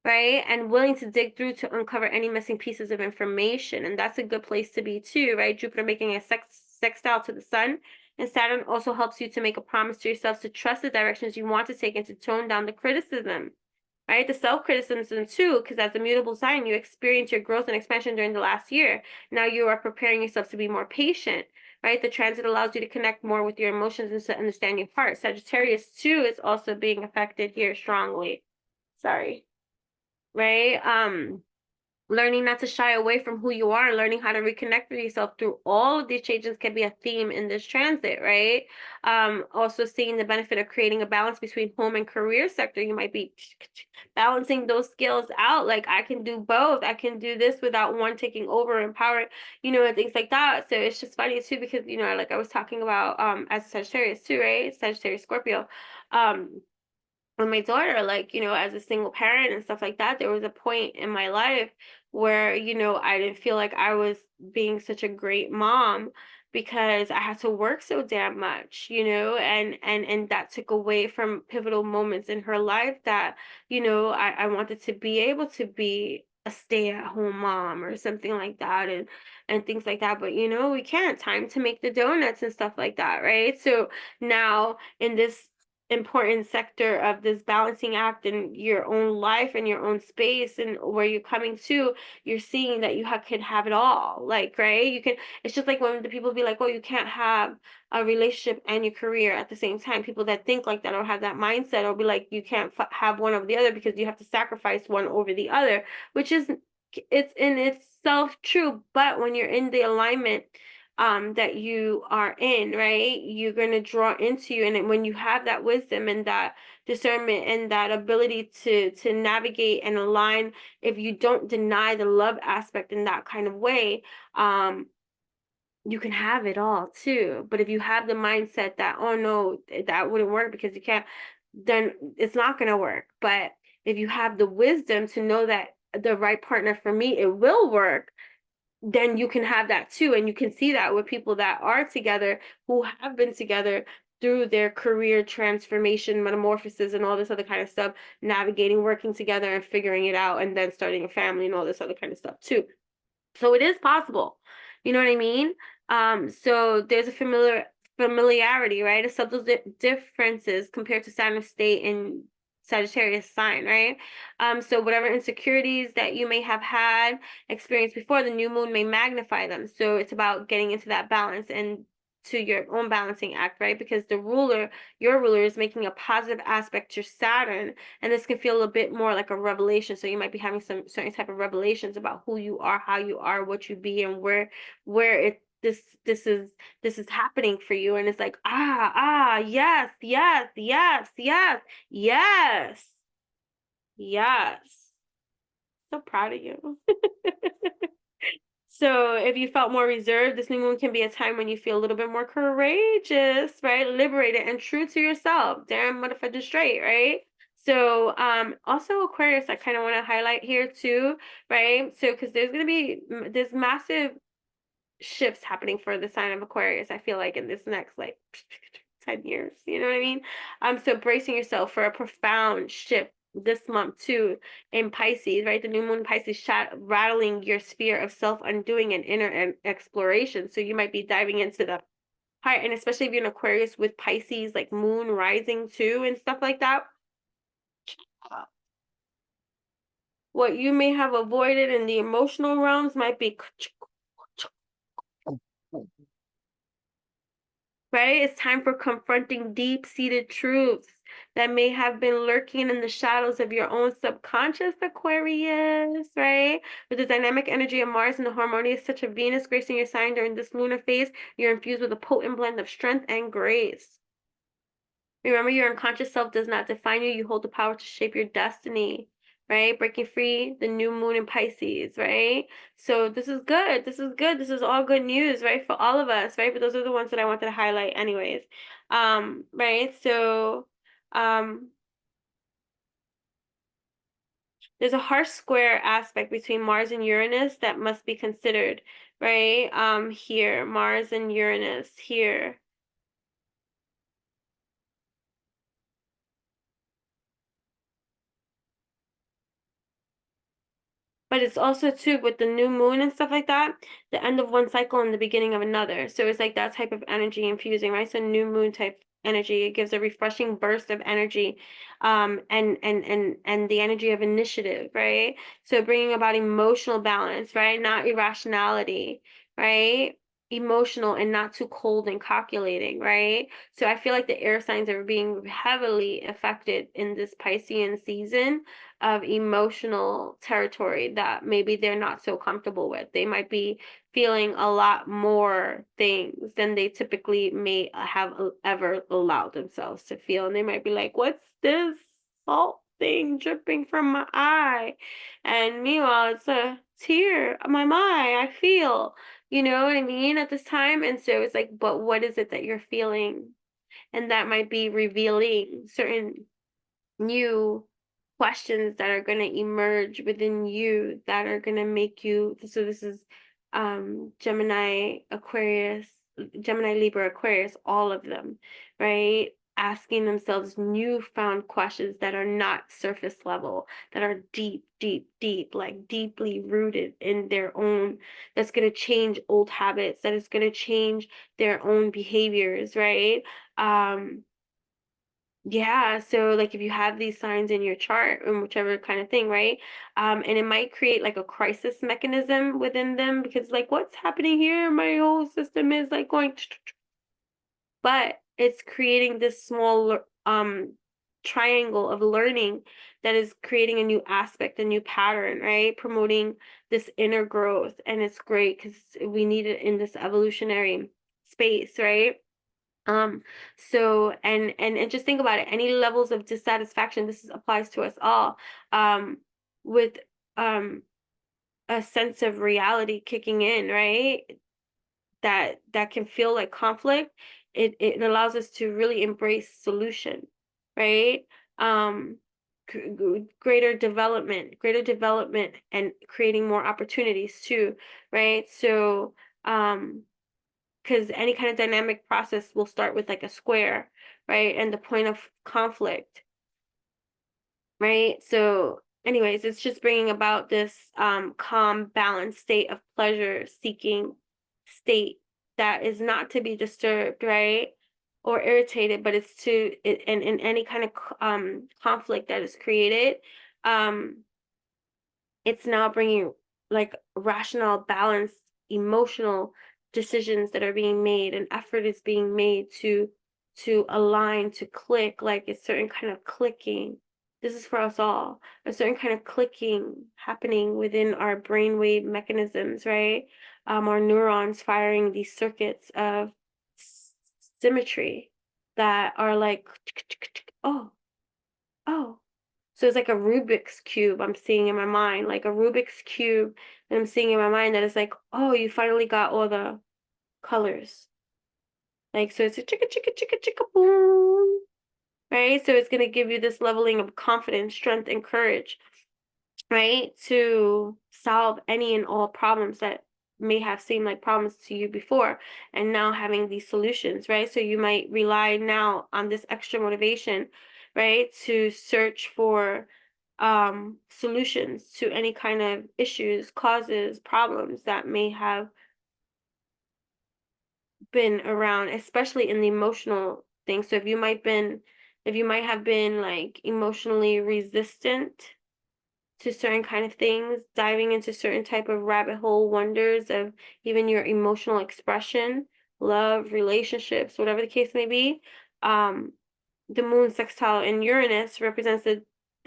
right? And willing to dig through to uncover any missing pieces of information. And that's a good place to be too, right? Jupiter making a sextile to the sun. And Saturn also helps you to make a promise to yourself to trust the directions you want to take and to tone down the criticism, right? The self-criticism too, because as a mutable sign, you experience your growth and expansion during the last year. Now you are preparing yourself to be more patient, right? The transit allows you to connect more with your emotions and to understand your heart. Sagittarius too is also being affected here strongly. Sorry. Right? Learning not to shy away from who you are and learning how to reconnect with yourself through all of these changes can be a theme in this transit, right? Also seeing the benefit of creating a balance between home and career sector. You might be balancing those skills out. Like, I can do both. I can do this without one taking over, empowering, and things like that. So it's just funny too, because, like I was talking about, as Sagittarius too, right? Sagittarius Scorpio. With my daughter, like, as a single parent and stuff like that, there was a point in my life where, I didn't feel like I was being such a great mom because I had to work so damn much, and that took away from pivotal moments in her life that, I wanted to be able to be a stay-at-home mom or something like that, and things like that. But we can't. Time to make the donuts and stuff like that, right? So now in this important sector of this balancing act in your own life and your own space and where you're coming to, you're seeing that you could have it all. Like, right, you can. It's just like when the people be like, oh, you can't have a relationship and your career at the same time. People that think like that or have that mindset or be like, you can't have one over the other because you have to sacrifice one over the other, which is, it's in itself true. But when you're in the alignment that you are in, right, you're going to draw into you. And when you have that wisdom and that discernment and that ability to navigate and align, if you don't deny the love aspect in that kind of way, you can have it all too. But if you have the mindset that, oh no, that wouldn't work because you can't, then it's not going to work. But if you have the wisdom to know that the right partner for me, it will work, then you can have that too. And you can see that with people that are together, who have been together through their career transformation, metamorphosis, and all this other kind of stuff, navigating, working together and figuring it out, and then starting a family and all this other kind of stuff too. So it is possible. You know what I mean? So there's a familiarity, right? A subtle differences compared to Saturn state in Sagittarius sign, right? So whatever insecurities that you may have had experienced before, the new moon may magnify them. So it's about getting into that balance and to your own balancing act, right? Because your ruler is making a positive aspect to Saturn, and this can feel a bit more like a revelation. So you might be having some certain type of revelations about who you are, how you are, what you be, and where this is happening for you. And it's like, yes, yes, yes, yes, yes, yes. So proud of you. So if you felt more reserved, this new moon can be a time when you feel a little bit more courageous, right? Liberated and true to yourself. Damn motherfucker straight, right? So also Aquarius, I kind of want to highlight here too, right? So because there's going to be this massive shifts happening for the sign of Aquarius, I feel like in this next like 10 years, you know what I mean? So bracing yourself for a profound shift this month too in Pisces, right? The new moon in Pisces rattling your sphere of self-undoing and inner exploration. So you might be diving into the heart, and especially if you're in Aquarius with Pisces, like moon rising too and stuff like that. What you may have avoided in the emotional realms might be right? It's time for confronting deep-seated truths that may have been lurking in the shadows of your own subconscious, Aquarius, right? With the dynamic energy of Mars and the harmonious touch of Venus gracing your sign during this lunar phase, you're infused with a potent blend of strength and grace. Remember, your unconscious self does not define you. You hold the power to shape your destiny, right? Breaking free, the new moon in Pisces, right? So this is good. This is good. This is all good news, right? For all of us, right? But those are the ones that I wanted to highlight anyways. Right? So, there's a harsh square aspect between Mars and Uranus that must be considered, right? Here, Mars and Uranus here. But it's also too with the new moon and stuff like that, the end of one cycle and the beginning of another. So it's like that type of energy infusing, right? So new moon type energy, it gives a refreshing burst of energy, and the energy of initiative, right? So bringing about emotional balance, right? Not irrationality, right? emotional and not too cold and calculating, right? So I feel like the air signs are being heavily affected in this Piscean season of emotional territory that maybe they're not so comfortable with. They might be feeling a lot more things than they typically may have ever allowed themselves to feel. And they might be like, what's this salt thing dripping from my eye? And meanwhile, it's a tear on my eye. I feel, you know what I mean, at this time. And so it's like, but what is it that you're feeling? And that might be revealing certain new questions that are going to emerge within you that are going to make you, so this is Gemini, Aquarius, Gemini, Libra, Aquarius, all of them, right? Asking themselves newfound questions that are not surface level, that are deep, deep, deep, like deeply rooted in their own, that's going to change old habits, that is going to change their own behaviors, right? Yeah, so like if you have these signs in your chart and whichever kind of thing, right? And it might create like a crisis mechanism within them because like what's happening here? My whole system is like going, but it's creating this small triangle of learning that is creating a new aspect, a new pattern, right? Promoting this inner growth. And it's great because we need it in this evolutionary space, right? So and just think about it, any levels of dissatisfaction, this applies to us all, with um a sense of reality kicking in, right? That can feel like conflict. It allows us to really embrace solution, right? Um greater development and creating more opportunities too, right? So because any kind of dynamic process will start with like a square, right? And the point of conflict, right? So, anyways, it's just bringing about this calm, balanced state of pleasure seeking state that is not to be disturbed, right? Or irritated, but it's to in any kind of conflict that is created, um it's now bringing like rational, balanced, emotional decisions that are being made, and effort is being made to align, to click, like a certain kind of clicking. This is for us all. A certain kind of clicking happening within our brainwave mechanisms, right? Our neurons firing these circuits of symmetry that are like, oh, oh, so it's like a Rubik's cube I'm seeing in my mind, like a Rubik's cube that I'm seeing in my mind that is like, oh, you finally got all the colors. Like, so it's a chicka chicka chicka chicka boom, right? So it's gonna give you this leveling of confidence, strength, and courage, right? To solve any and all problems that may have seemed like problems to you before, and now having these solutions, right? So you might rely now on this extra motivation, right? To search for solutions to any kind of issues, causes, problems that may have been around, especially in the emotional thing. So if you might have been like emotionally resistant to certain kind of things, diving into certain type of rabbit hole wonders of even your emotional expression, love, relationships, whatever the case may be. Um, the moon sextile in Uranus represents the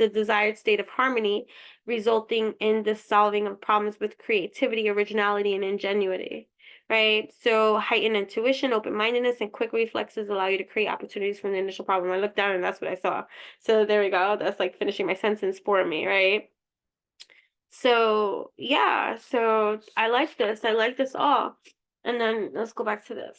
desired state of harmony, resulting in the solving of problems with creativity, originality, and ingenuity. Right? So heightened intuition, open-mindedness, and quick reflexes allow you to create opportunities from the initial problem. I looked down and that's what I saw. So there we go. That's like finishing my sentence for me, right? So yeah, so I like this. I like this all. And then let's go back to this.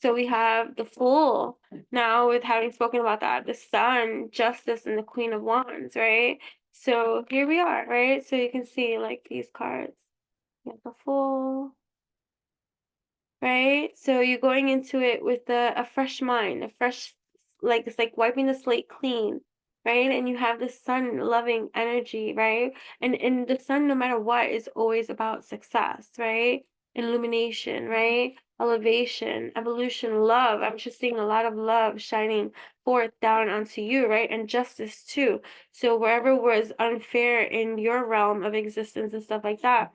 So we have the Fool now, with having spoken about that, the Sun, Justice, and the Queen of Wands, right? So here we are, right? So you can see like these cards. You have the Fool, right? So you're going into it with a fresh mind, a fresh, like it's like wiping the slate clean, right? And you have the sun loving energy, right? And the sun, no matter what, is always about success, right? Illumination, right? Elevation, evolution, love. I'm just seeing a lot of love shining forth down onto you, right? And justice too. So wherever was unfair in your realm of existence and stuff like that,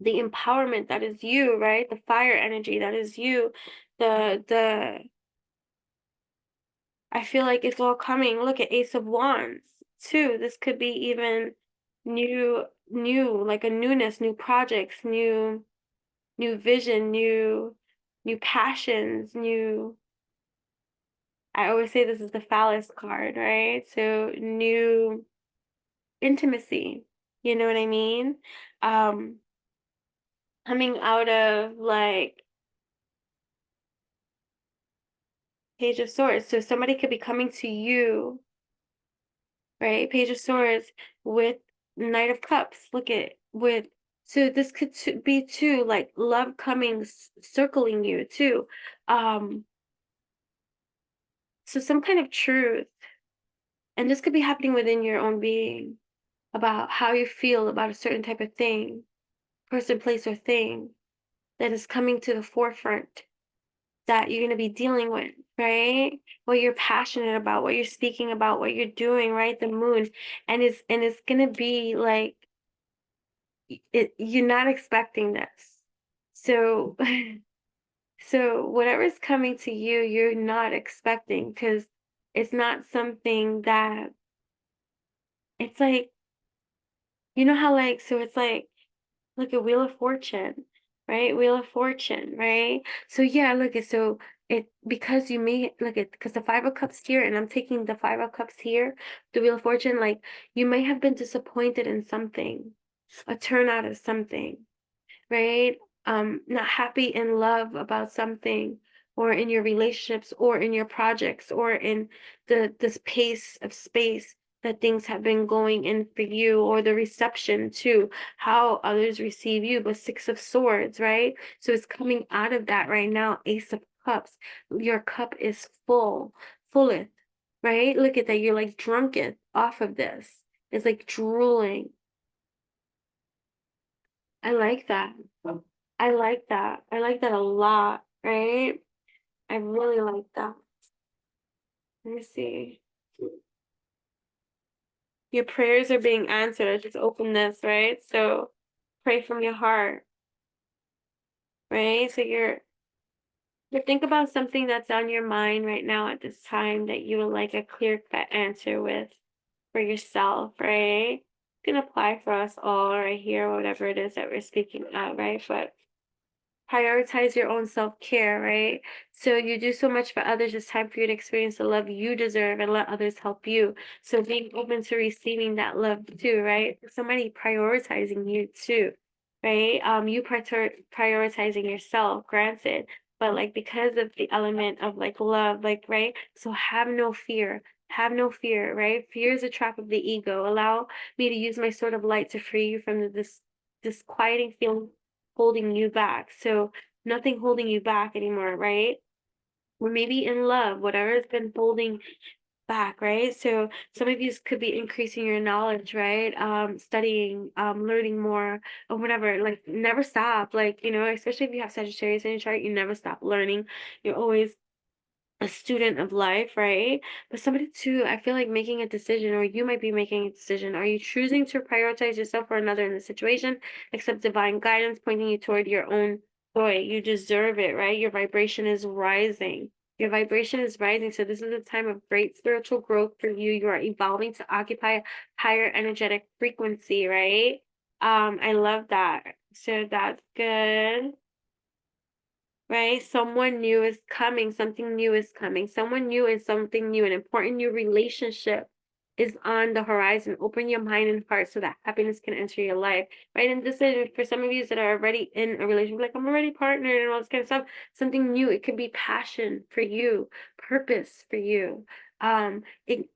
the empowerment that is you, right? The fire energy that is you, the I feel like it's all coming. Look at Ace of Wands too. This could be even new, like a newness, new projects, new vision, new passions, new, I always say this is the phallus card, right? So new intimacy. You know what I mean? Um, coming out of like Page of Swords. So somebody could be coming to you, right? Page of Swords with Knight of Cups. Look at with, so this could be too like love coming, circling you too. So some kind of truth, and this could be happening within your own being about how you feel about a certain type of thing, person, place, or thing that is coming to the forefront that you're going to be dealing with, right? What you're passionate about, what you're speaking about, what you're doing, right? The moon, and it's going to be like you're not expecting this. So so whatever's coming to you, you're not expecting, because it's not something that, it's like, you know how like, so it's like, look at Wheel of Fortune, right? Wheel of Fortune, right? So yeah, look at, so it, because you may look at, because the Five of Cups here, and I'm taking the Five of Cups here, the Wheel of Fortune, like you may have been disappointed in something, a turnout of something, right? Not happy in love about something, or in your relationships, or in your projects, or in this pace of space that things have been going in for you, or the reception to how others receive you. But Six of Swords, right? So it's coming out of that right now. Ace of Cups. Your cup is fulleth, right? Look at that. You're like drunken off of this. It's like drooling. I like that. I like that. I like that a lot, right? I really like that. Let me see. Your prayers are being answered. I just opened this, right? So pray from your heart, right? So think about something that's on your mind right now at this time that you would like a clear-cut answer with for yourself, right? It can apply for us all right here, whatever it is that we're speaking of, right? But prioritize your own self-care, right? So you do so much for others, it's time for you to experience the love you deserve and let others help you. So being open to receiving that love too, right? Somebody prioritizing you too, right? You prioritizing yourself, granted, but like because of the element of like love, like, right? So have no fear. Have no fear, right? Fear is a trap of the ego. Allow me to use my sword of light to free you from this disquieting feeling holding you back. So nothing holding you back anymore, right? Or maybe in love, whatever has been holding back, right? So some of you could be increasing your knowledge, right? Studying, learning more, or whatever. Like never stop. Like, especially if you have Sagittarius in your chart, you never stop learning. You're always a student of life, right? But somebody too, I feel like making a decision, or you might be making a decision. Are you choosing to prioritize yourself or another in the situation? Accept divine guidance pointing you toward your own joy. You deserve it, right? Your vibration is rising. Your vibration is rising. So this is a time of great spiritual growth for you. You are evolving to occupy a higher energetic frequency, right? I love that. So that's good. Right? Someone new is coming. Something new is coming. Someone new and something new. An important new relationship is on the horizon. Open your mind and heart so that happiness can enter your life. Right? And this is for some of you that are already in a relationship, like I'm already partnered and all this kind of stuff. Something new. It could be passion for you, purpose for you.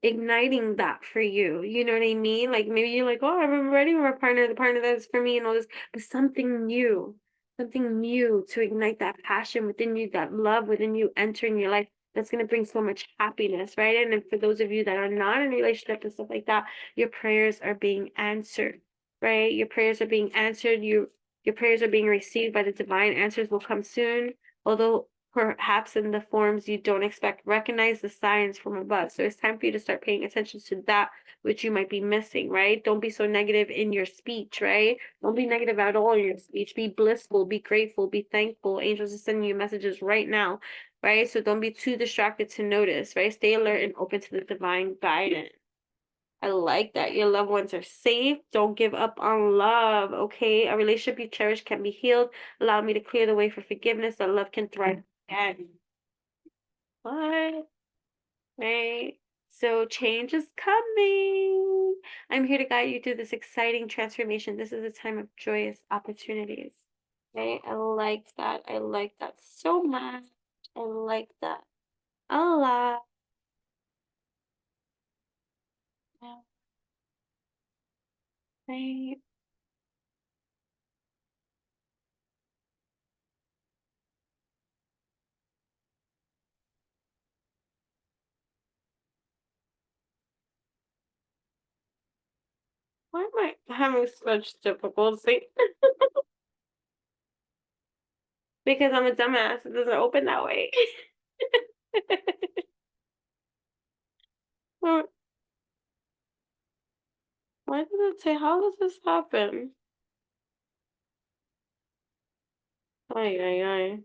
Igniting that for you. You know what I mean? Like maybe you're like, oh, I'm ready for a partner, the partner that's for me and all this, but something new to ignite that passion within you, that love within you entering your life, that's going to bring so much happiness, right? And then for those of you that are not in a relationship and stuff like that, your prayers are being answered, right? Your prayers are being answered. Your prayers are being received by the divine. Answers will come soon, although perhaps in the forms you don't expect. Recognize the signs from above. So it's time for you to start paying attention to that which you might be missing, right? Don't be so negative in your speech, right? Don't be negative at all in your speech. Be blissful, be grateful, be thankful. Angels are sending you messages right now, right? So don't be too distracted to notice, right? Stay alert and open to the divine guidance. I like that. Your loved ones are safe. Don't give up on love, okay? A relationship you cherish can be healed. Allow me to clear the way for forgiveness so love can thrive again. What? Right? So change is coming. I'm here to guide you through this exciting transformation. This is a time of joyous opportunities. Okay? I like that. I like that so much. I like that a lot. Right? Why am I having such difficulty? Because I'm a dumbass. It doesn't open that way. Why did it say, how does this happen? Ay, ay, ay.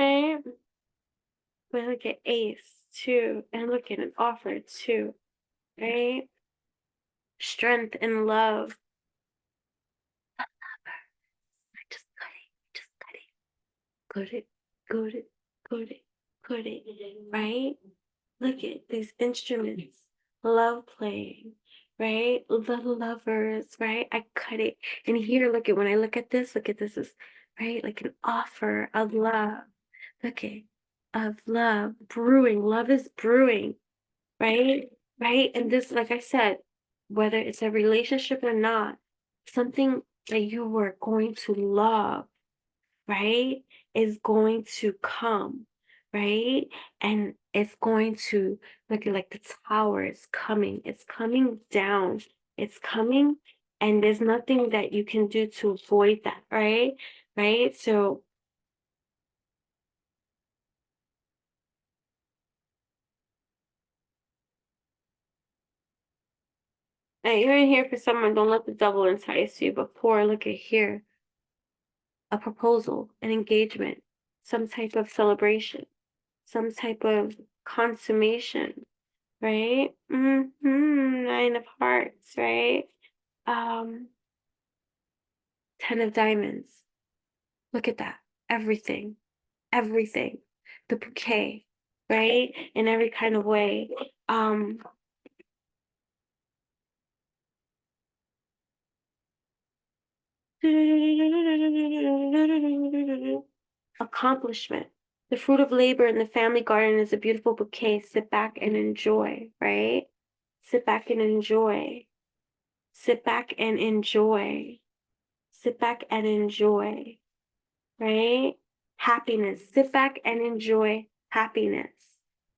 Okay. We look at ace, too. And look at an offer, too. Right? Strength and love. Just cut it. Just cut it. Cut it. Cut it. Cut it. Cut it. Right? Look at these instruments. Love playing. Right? The lovers. Right? I cut it. And here, look at when I look at this is right, like an offer of love. Okay, of love brewing. Love is brewing, right? Right? And this, like I said, whether it's a relationship or not, something that you were going to love, right, is going to come, right? And it's going to look at like the tower is coming. It's coming down. It's coming, and there's nothing that you can do to avoid that, right? Right? So you're in here for someone. Don't let the devil entice you. Before, look at here, a proposal, an engagement, some type of celebration, some type of consummation, right? Nine of hearts, right? Um, 10 of diamonds. Look at that. Everything, everything. The bouquet, right? In every kind of way. Accomplishment. The fruit of labor in the family garden is a beautiful bouquet. Sit back and enjoy, right? Sit back and enjoy. Sit back and enjoy. Sit back and enjoy, right? Happiness. Sit back and enjoy happiness,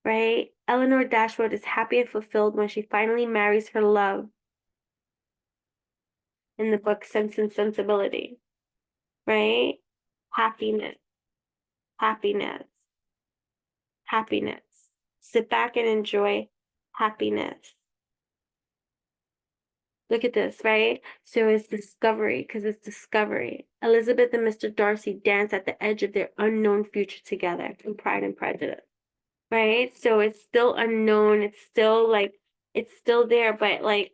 right? Eleanor Dashwood is happy and fulfilled when she finally marries her love in the book Sense and Sensibility, right? Happiness, happiness, happiness. Sit back and enjoy happiness. Look at this, right? So it's discovery, because it's discovery. Elizabeth and Mr. Darcy dance at the edge of their unknown future together in Pride and Prejudice, right? So it's still unknown. It's still like, it's still there, but like,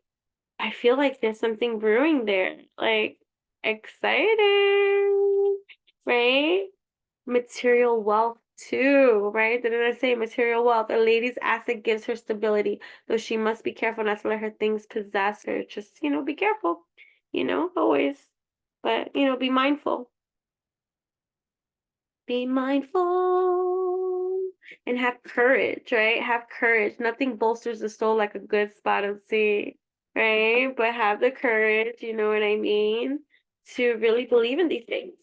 I feel like there's something brewing there. Like, exciting, right? Material wealth too, right? Didn't I say material wealth? A lady's asset gives her stability, though she must be careful not to let her things possess her. Just, be careful, always. But, be mindful. Be mindful and have courage, right? Have courage. Nothing bolsters the soul like a good spot of sea, right? But have the courage, you know what I mean, to really believe in these things.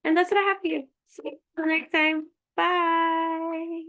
And that's what I have for you. See you next time. Bye.